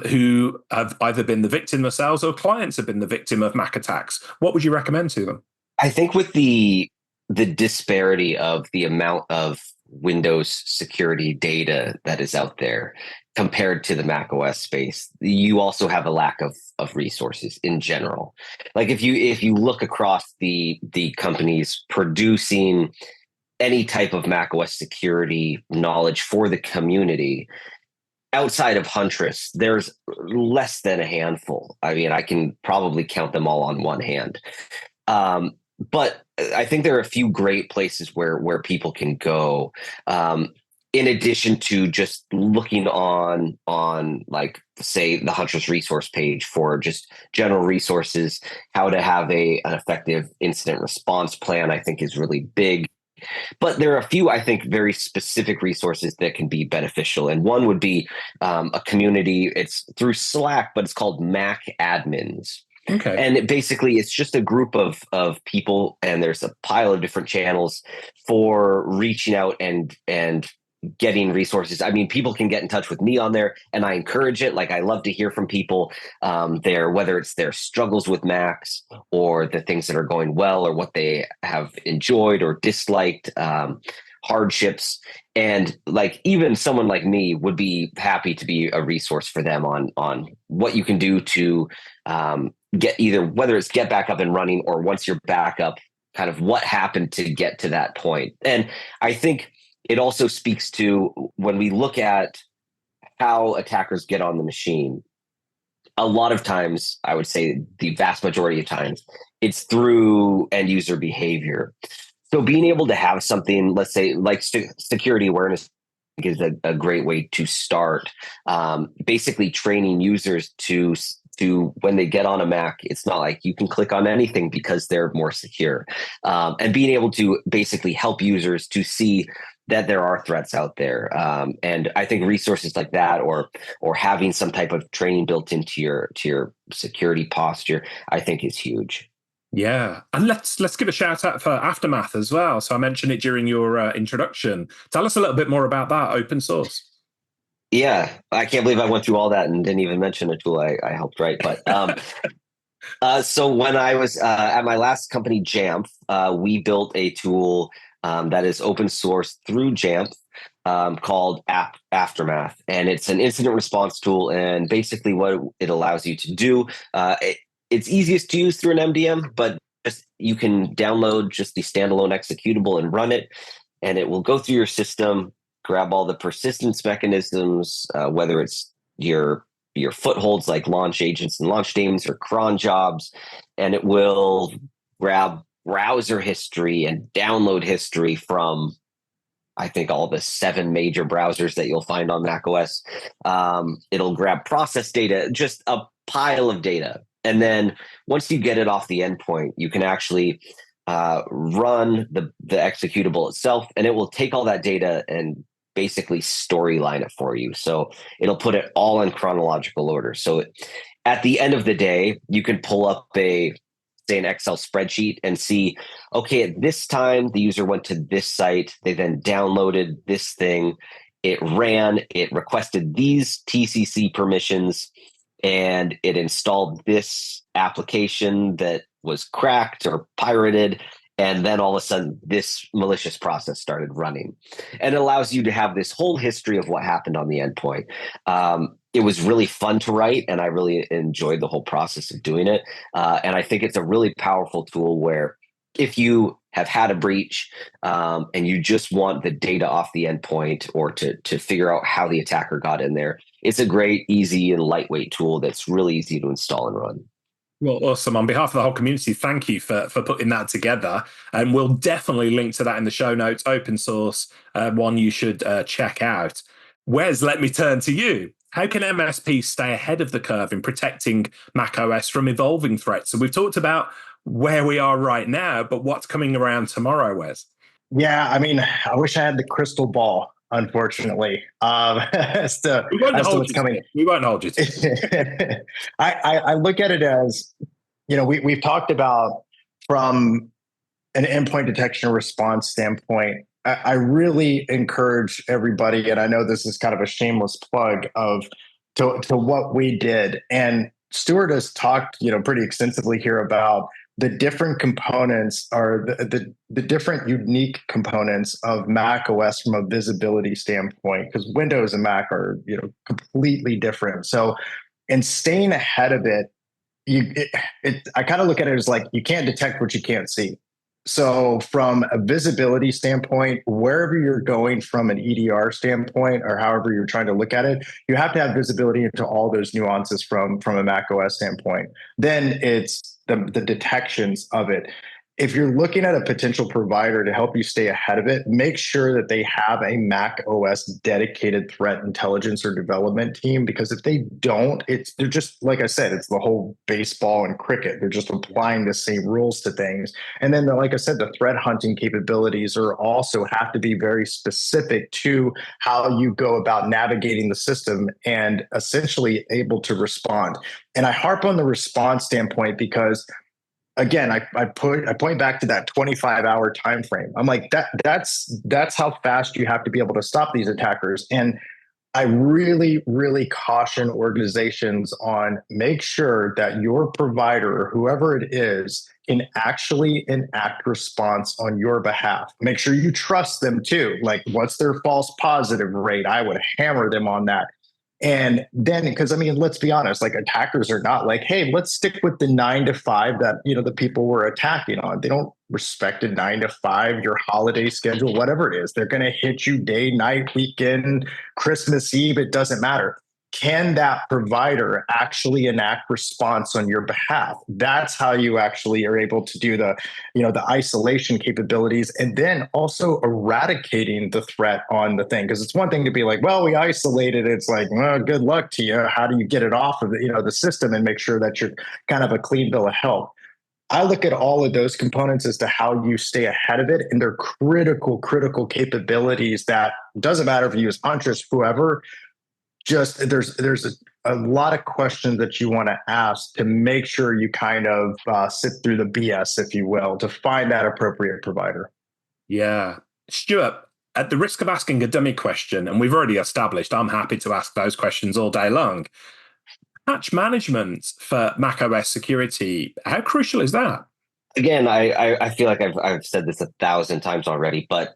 who have either been the victim themselves or clients have been the victim of Mac attacks? What would you recommend to them? I think with the disparity of the amount of Windows security data that is out there compared to the macOS space, you also have a lack of resources in general. Like if you look across the companies producing any type of macOS security knowledge for the community, outside of Huntress, there's less than a handful. I mean, I can probably count them all on one hand. But I think there are a few great places where people can go. In addition to just looking on like, say, the Huntress resource page for just general resources, how to have an effective incident response plan, I think is really big. But there are a few, I think, very specific resources that can be beneficial. And one would be a community. It's through Slack, but it's called Mac Admins. Okay. And it's just a group of people, and there's a pile of different channels for reaching out and getting resources. I mean, people can get in touch with me on there, and I encourage it. Like, I love to hear from people there, whether it's their struggles with Macs or the things that are going well or what they have enjoyed or disliked, hardships. And like, even someone like me would be happy to be a resource for them on what you can do to get either, whether it's get back up and running, or once you're back up, kind of what happened to get to that point. And I think it also speaks to, when we look at how attackers get on the machine, a lot of times, I would say the vast majority of times, it's through end user behavior. So being able to have something, let's say, like security awareness is a great way to start. Basically training users to when they get on a Mac, it's not like you can click on anything because they're more secure. And being able to basically help users to see that there are threats out there. And I think resources like that, or having some type of training built into your security posture, I think is huge. Yeah, and let's give a shout out for Aftermath as well. So I mentioned it during your introduction. Tell us a little bit more about that, open source. Yeah, I can't believe I went through all that and didn't even mention a tool I helped write. But so when I was at my last company, Jamf, we built a tool that is open source through Jamf called Aftermath. And it's an incident response tool. And basically what it allows you to do, it's easiest to use through an MDM, but just you can download just the standalone executable and run it, and it will go through your system, grab all the persistence mechanisms, whether it's your footholds like launch agents and launch names or cron jobs, and it will grab browser history and download history from, I think, all the 7 major browsers that you'll find on macOS. It'll grab process data, just a pile of data. And then once you get it off the endpoint, you can actually run the executable itself, and it will take all that data and basically storyline it for you. So it'll put it all in chronological order. So at the end of the day, you can pull up a say, an Excel spreadsheet and see, okay, at this time, the user went to this site. They then downloaded this thing. It ran, it requested these TCC permissions, and it installed this application that was cracked or pirated. And then all of a sudden, this malicious process started running. And it allows you to have this whole history of what happened on the endpoint. It was really fun to write, and I really enjoyed the whole process of doing it. And I think it's a really powerful tool where if you have had a breach and you just want the data off the endpoint or to figure out how the attacker got in there, it's a great, easy, and lightweight tool that's really easy to install and run. Well, awesome. On behalf of the whole community, thank you for putting that together. And we'll definitely link to that in the show notes. Open source, one you should check out. Wes, let me turn to you. How can MSPs stay ahead of the curve in protecting macOS from evolving threats? So we've talked about where we are right now, but what's coming around tomorrow, Wes? Yeah, I mean, I wish I had the crystal ball, unfortunately, as to what's coming. We won't hold you to it. I look at it as, we've talked about from an endpoint detection and response standpoint. I really encourage everybody, and I know this is kind of a shameless plug to what we did. And Stuart has talked, pretty extensively here about the different components or the different unique components of Mac OS from a visibility standpoint, because Windows and Mac are, completely different. So in staying ahead of it, I kind of look at it as like, you can't detect what you can't see. So from a visibility standpoint, wherever you're going from an EDR standpoint or however you're trying to look at it, you have to have visibility into all those nuances from a Mac OS standpoint. Then it's the detections of it. If you're looking at a potential provider to help you stay ahead of it, make sure that they have a Mac OS dedicated threat intelligence or development team, because if they don't, they're just, like I said, it's the whole baseball and cricket. They're just applying the same rules to things. And then, like I said, the threat hunting capabilities are also have to be very specific to how you go about navigating the system and essentially able to respond. And I harp on the response standpoint because, again, I point back to that 25-hour time frame. I'm like, that's how fast you have to be able to stop these attackers. And I really, really caution organizations on make sure that your provider, whoever it is, can actually enact response on your behalf. Make sure you trust them too. Like, what's their false positive rate? I would hammer them on that. And then, because let's be honest, like, attackers are not like, hey, let's stick with the 9 to 5 that, the people were attacking on. They don't respect a 9 to 5, your holiday schedule, whatever it is. They're going to hit you day, night, weekend, Christmas Eve. It doesn't matter. Can that provider actually enact response on your behalf? That's how you actually are able to do the isolation capabilities, and then also eradicating the threat on the thing. Because it's one thing to be like, well, we isolated it. It's like, well, good luck to you. How do you get it off of the system and make sure that you're kind of a clean bill of health? I look at all of those components as to how you stay ahead of it, and they're critical capabilities that doesn't matter if you use Huntress, whoever. Just there's a lot of questions that you want to ask to make sure you kind of sit through the BS, if you will, to find that appropriate provider. Yeah. Stuart, at the risk of asking a dummy question, and we've already established I'm happy to ask those questions all day long, patch management for macOS security, how crucial is that? Again, I feel like I've said this 1,000 times already, but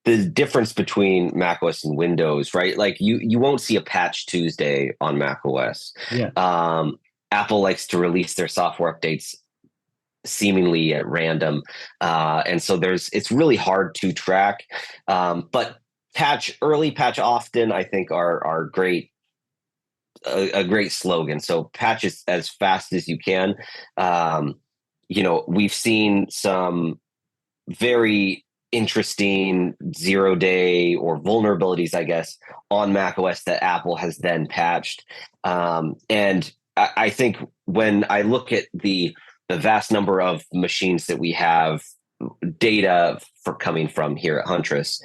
the difference between macOS and Windows, right? Like you won't see a patch Tuesday on macOS. Yeah. Apple likes to release their software updates seemingly at random, and so it's really hard to track. But patch early, patch often, I think are great. A great slogan. So patch as fast as you can. We've seen some very interesting 0-day or vulnerabilities, I guess, on macOS that Apple has then patched. And I think when I look at the vast number of machines that we have data for coming from here at Huntress,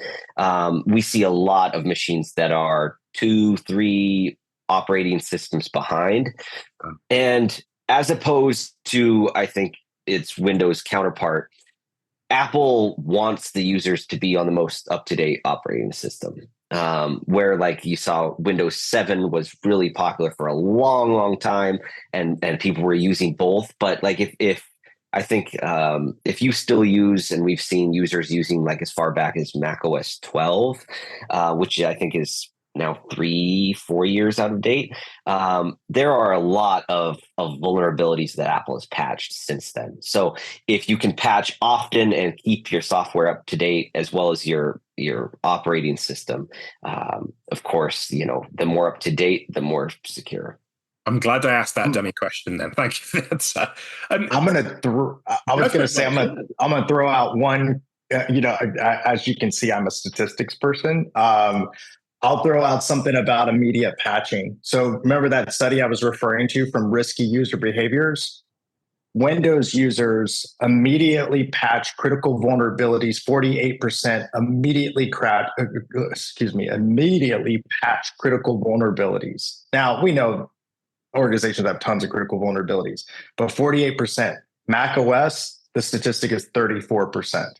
we see a lot of machines that are 2-3 operating systems behind. And as opposed to, I think, its Windows counterpart, Apple wants the users to be on the most up-to-date operating system. Where like you saw Windows 7 was really popular for a long time, and people were using both. But like if I think if you still use, and we've seen users using like as far back as macOS 12, which I think is now 3-4 years out of date, there are a lot of vulnerabilities that Apple has patched since then. So if you can patch often and keep your software up to date as well as your operating system, of course, the more up to date, the more secure. I'm glad I asked that dummy question then. Thank you for that. I'm gonna throw out one. As you can see, I'm a statistics person. I'll throw out something about immediate patching. So remember that study I was referring to from risky user behaviors? Windows users immediately patch critical vulnerabilities. 48% immediately patch critical vulnerabilities. Now we know organizations have tons of critical vulnerabilities, but 48%. Mac OS, the statistic is 34%.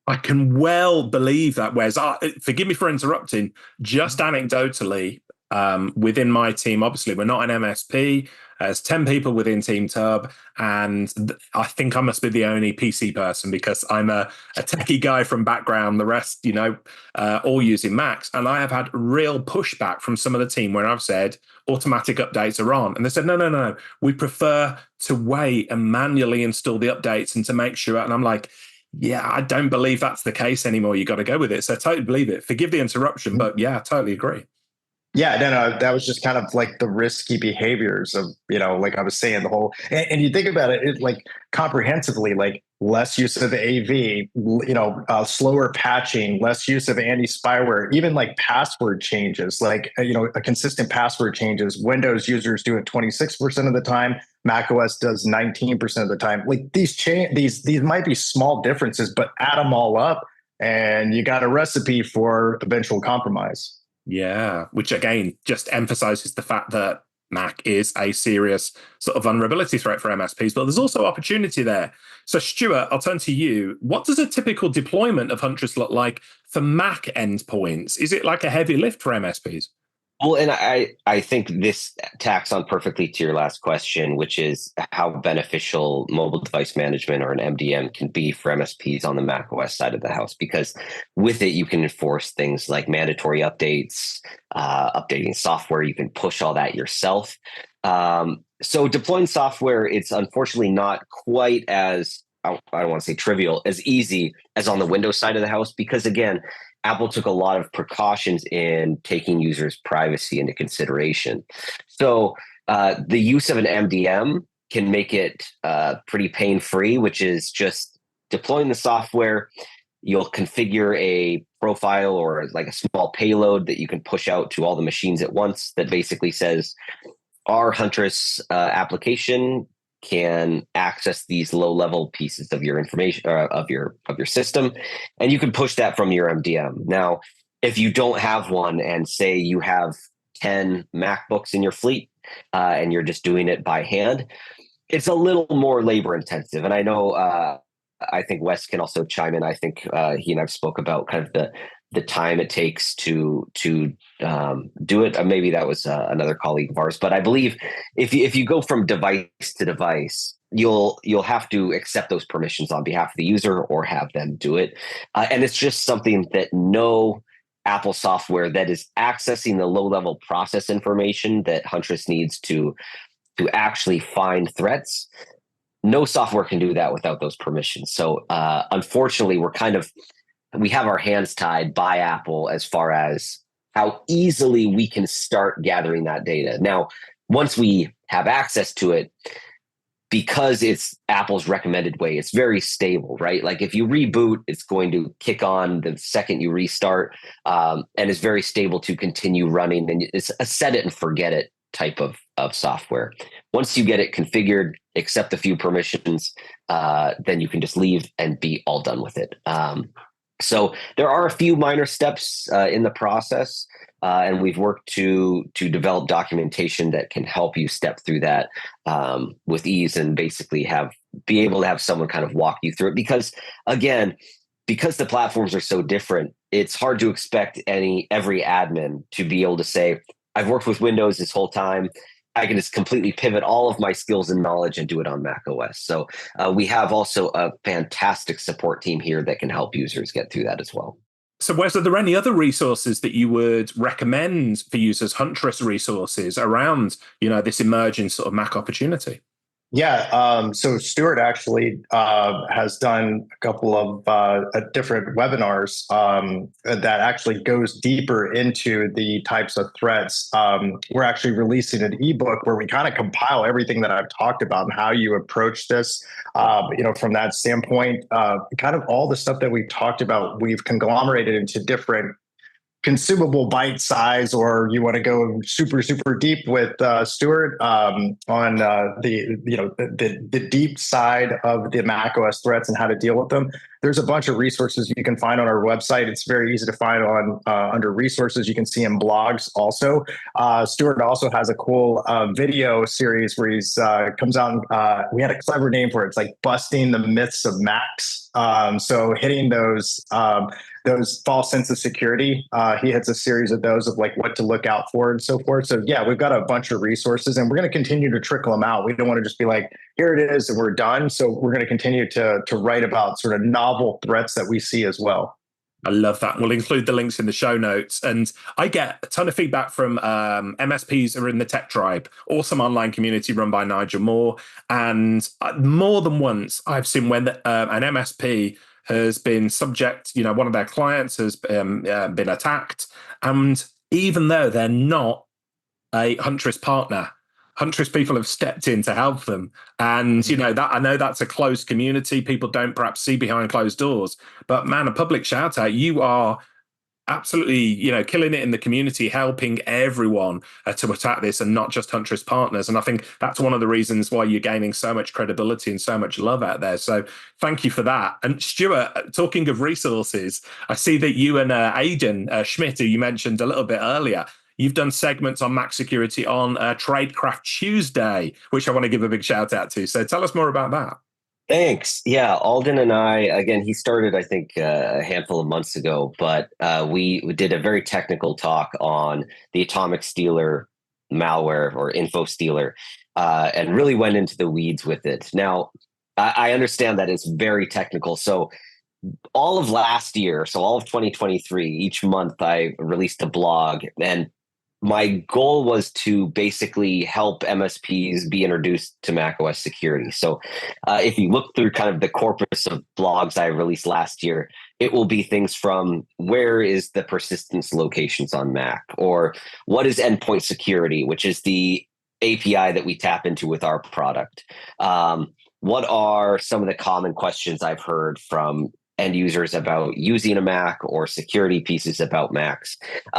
I can well believe that. Wes, forgive me for interrupting. Just anecdotally, within my team, obviously we're not an MSP. There's 10 people within Team Tub, and I think I must be the only PC person because I'm a techie guy from background. The rest, all using Macs, and I have had real pushback from some of the team where I've said automatic updates are on, and they said no, we prefer to wait and manually install the updates and to make sure. And I'm like, yeah, I don't believe that's the case anymore. You got to go with it. So I totally believe it. Forgive the interruption, but yeah, I totally agree. Yeah, no, that was just kind of like the risky behaviors of, like I was saying, the whole, and you think about it like comprehensively, like less use of AV, slower patching, less use of anti-spyware, even like password changes, like, a consistent password changes. Windows users do it 26% of the time. Mac OS does 19% of the time. Like these might be small differences, but add them all up and you got a recipe for eventual compromise. Yeah, which again just emphasizes the fact that Mac is a serious sort of vulnerability threat for MSPs, but there's also opportunity there. So Stuart, I'll turn to you. What does a typical deployment of Huntress look like for Mac endpoints? Is it like a heavy lift for MSPs? Well, and I think this tacks on perfectly to your last question, which is how beneficial mobile device management or an MDM can be for MSPs on the macOS side of the house, because with it, you can enforce things like mandatory updates, updating software. You can push all that yourself. So deploying software, it's unfortunately not quite as, I don't want to say trivial, as easy as on the Windows side of the house, because again, Apple took a lot of precautions in taking users' privacy into consideration. So the use of an MDM can make it pretty pain-free, which is just deploying the software. You'll configure a profile or like a small payload that you can push out to all the machines at once that basically says, our Huntress application can access these low-level pieces of your information, of your system, and you can push that from your MDM. Now, if you don't have one, and say you have 10 MacBooks in your fleet, and you're just doing it by hand, it's a little more labor-intensive. And I know, I think Wes can also chime in. I think he and I've spoke about kind of the time it takes to do it. Maybe that was another colleague of ours, but I believe if you go from device to device, you'll have to accept those permissions on behalf of the user or have them do it. And it's just something that no Apple software that is accessing the low-level process information that Huntress needs to actually find threats. No software can do that without those permissions. So unfortunately, we have our hands tied by Apple as far as how easily we can start gathering that data. Now, once we have access to it, because it's Apple's recommended way, it's very stable, right? Like if you reboot, it's going to kick on the second you restart, and it's very stable to continue running. And it's a set it and forget it type of software. Once you get it configured, accept a few permissions, then you can just leave and be all done with it. So there are a few minor steps in the process, and we've worked to develop documentation that can help you step through that with ease, and basically be able to have someone kind of walk you through it. Because again, because the platforms are so different, it's hard to expect every admin to be able to say, I've worked with Windows this whole time. I can just completely pivot all of my skills and knowledge and do it on macOS. So we have also a fantastic support team here that can help users get through that as well. So, Wes, are there any other resources that you would recommend for users, Huntress resources around, this emerging sort of Mac opportunity? Yeah, so Stuart actually has done a couple of different webinars that actually goes deeper into the types of threats. We're actually releasing an ebook where we kind of compile everything that I've talked about and how you approach this. From that standpoint, kind of all the stuff that we've talked about, we've conglomerated into different consumable bite size, or you want to go super deep with Stuart on the deep side of the macOS threats and how to deal with them. There's a bunch of resources you can find on our website. It's very easy to find on under resources. You can see in blogs also. Stuart also has a cool video series where he's comes out. We had a clever name for it. It's like busting the myths of Macs. So hitting those false sense of security. He hits a series of those of like what to look out for and so forth. So yeah, we've got a bunch of resources, and we're going to continue to trickle them out. We don't want to just be like, here it is and we're done. So we're going to continue to write about sort of novel threats that we see as well. I love that. We'll include the links in the show notes. And I get a ton of feedback from MSPs who are in the Tech Tribe, awesome online community run by Nigel Moore. And more than once, I've seen when an MSP has been subject, one of their clients has been attacked. And even though they're not a Huntress partner, Huntress people have stepped in to help them. And, that I know that's a closed community. People don't perhaps see behind closed doors. But man, a public shout out. You are absolutely, killing it in the community, helping everyone to attack this, and not just Huntress partners. And I think that's one of the reasons why you're gaining so much credibility and so much love out there. So thank you for that. And Stuart, talking of resources, I see that you and Aidan Schmidt, who you mentioned a little bit earlier, you've done segments on Mac security on Tradecraft Tuesday, which I want to give a big shout out to. So tell us more about that. Thanks. Yeah, Alden and I, again, he started, I think, a handful of months ago, but we did a very technical talk on the Atomic Stealer malware or Info Stealer, and really went into the weeds with it. Now, I understand that it's very technical. So all of last year, so all of 2023, each month I released a blog, and my goal was to basically help MSPs be introduced to macOS security. So if you look through kind of the corpus of blogs I released last year, it will be things from where is the persistence locations on Mac, or what is endpoint security, which is the API that we tap into with our product. What are some of the common questions I've heard from end users about using a Mac, or security pieces about Macs.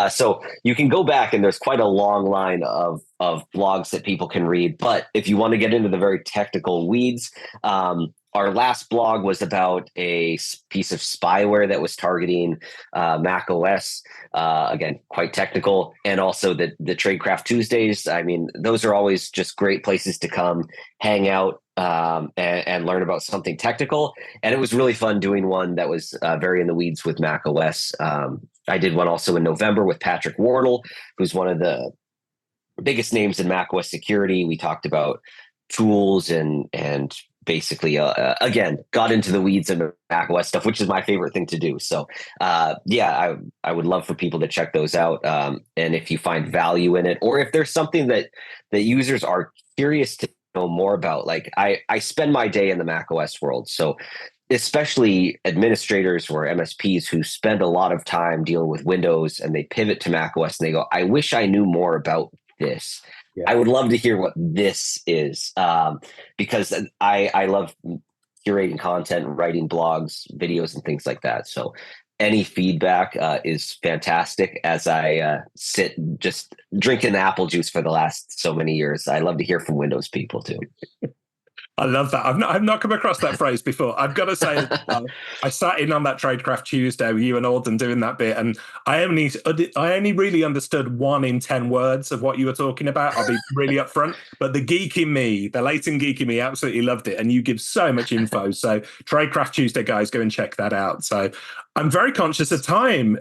So you can go back, and there's quite a long line of blogs that people can read. But if you want to get into the very technical weeds, our last blog was about a piece of spyware that was targeting Mac OS. Again, quite technical. And also the Tradecraft Tuesdays. I mean, those are always just great places to come hang out and learn about something technical. And it was really fun doing one that was very in the weeds with Mac OS. I did one also in November with Patrick Wardle, who's one of the biggest names in Mac OS security. We talked about tools and basically, again, got into the weeds and Mac OS stuff, which is my favorite thing to do. So, I would love for people to check those out. And if you find value in it, or if there's something that users are curious to know more about, like I spend my day in the Mac OS world. So especially administrators or MSPs who spend a lot of time dealing with Windows, and they pivot to Mac OS and they go, I wish I knew more about this. Yeah. I would love to hear what this is, because I love curating content, writing blogs, videos, and things like that. So any feedback is fantastic, as I sit just drinking apple juice for the last so many years. I love to hear from Windows people too. I love that. I've not come across that phrase before. I've got to say, I sat in on that Tradecraft Tuesday with you and Alden doing that bit, and I only really understood 1 in 10 words of what you were talking about. I'll be really upfront, but the geek in me, the latent geek in me, absolutely loved it. And you give so much info. So Tradecraft Tuesday, guys, go and check that out. So I'm very conscious of time.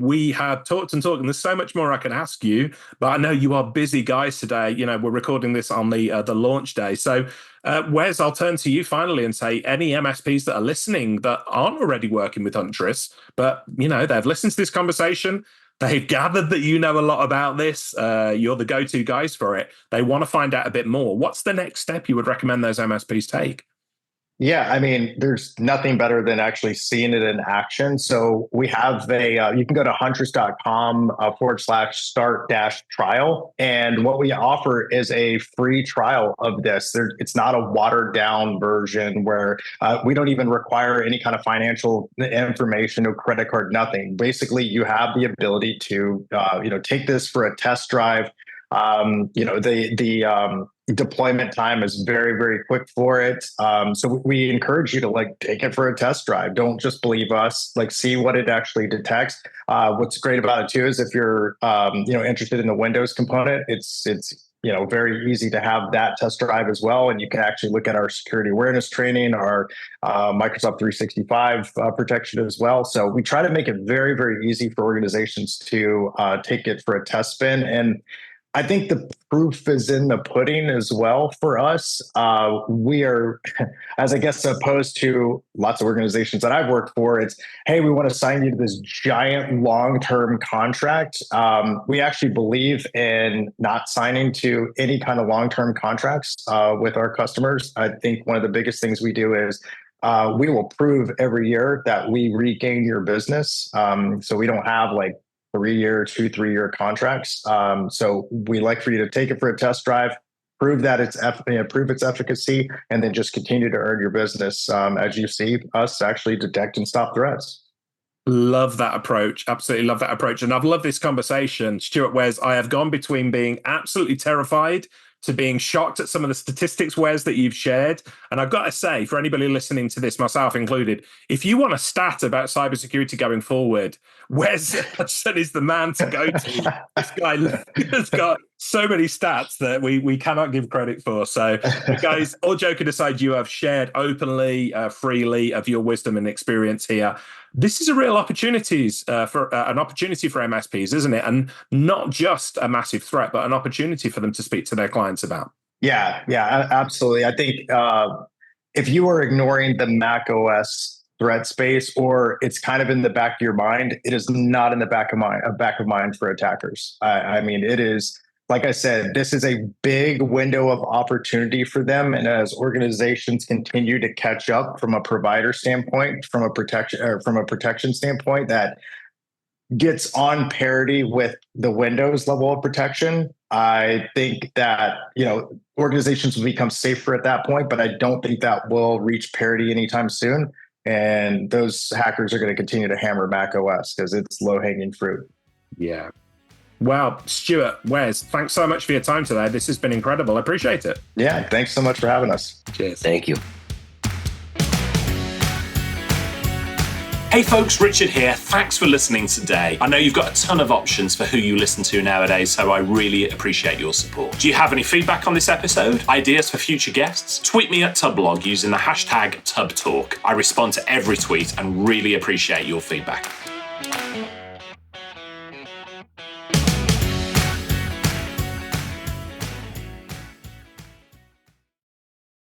We have talked, and there's so much more I can ask you, but I know you are busy guys today. You know, we're recording this on the launch day. So Wes, I'll turn to you finally and say, any MSPs that are listening that aren't already working with Huntress, but, you know, they've listened to this conversation, they've gathered that you know a lot about this, you're the go-to guys for it, they want to find out a bit more. What's the next step you would recommend those MSPs take? Yeah, I mean, there's nothing better than actually seeing it in action. So we have you can go to huntress.com/start-trial. And what we offer is a free trial of this. It's not a watered down version where we don't even require any kind of financial information, no credit card, nothing. Basically, you have the ability to, take this for a test drive. The deployment time is very, very quick for it. So we encourage you to take it for a test drive. Don't just believe us, see what it actually detects. What's great about it too is if you're, interested in the Windows component, it's very easy to have that test drive as well. And you can actually look at our security awareness training, our Microsoft 365 protection as well. So we try to make it very, very easy for organizations to take it for a test spin. And I think the proof is in the pudding as well for us. We are, as I guess, opposed to lots of organizations that I've worked for, it's, hey, we want to sign you to this giant long-term contract. We actually believe in not signing to any kind of long-term contracts with our customers. I think one of the biggest things we do is we will prove every year that we regain your business. So we don't have 3-year, 2-3-year contracts. So we like for you to take it for a test drive, prove that prove its efficacy, and then just continue to earn your business as you see us actually detect and stop threats. Love that approach. Absolutely love that approach. And I've loved this conversation. Stuart, Wes, I have gone between being absolutely terrified to being shocked at some of the statistics, Wes, that you've shared. And I've got to say, for anybody listening to this, myself included, if you want a stat about cybersecurity going forward, Wes Hutcherson is the man to go to. This guy has got so many stats that we cannot give credit for. So, guys, all joking aside, you have shared openly, freely of your wisdom and experience here. This is a real opportunity for MSPs, isn't it? And not just a massive threat, but an opportunity for them to speak to their clients about. Yeah, absolutely. I think if you are ignoring the macOS threat space, or it's kind of in the back of your mind, it is not in the back of mind for attackers. I mean, it is. Like I said, this is a big window of opportunity for them. And as organizations continue to catch up from a provider standpoint, from a protection standpoint, that gets on parity with the Windows level of protection, I think that, organizations will become safer at that point, but I don't think that will reach parity anytime soon. And those hackers are going to continue to hammer macOS because it's low-hanging fruit. Yeah. Well, Stuart, Wes, thanks so much for your time today. This has been incredible. I appreciate it. Yeah, thanks so much for having us. Cheers. Thank you. Hey folks, Richard here. Thanks for listening today. I know you've got a ton of options for who you listen to nowadays, so I really appreciate your support. Do you have any feedback on this episode? Ideas for future guests? Tweet me at Tublog using the hashtag TubTalk. I respond to every tweet and really appreciate your feedback.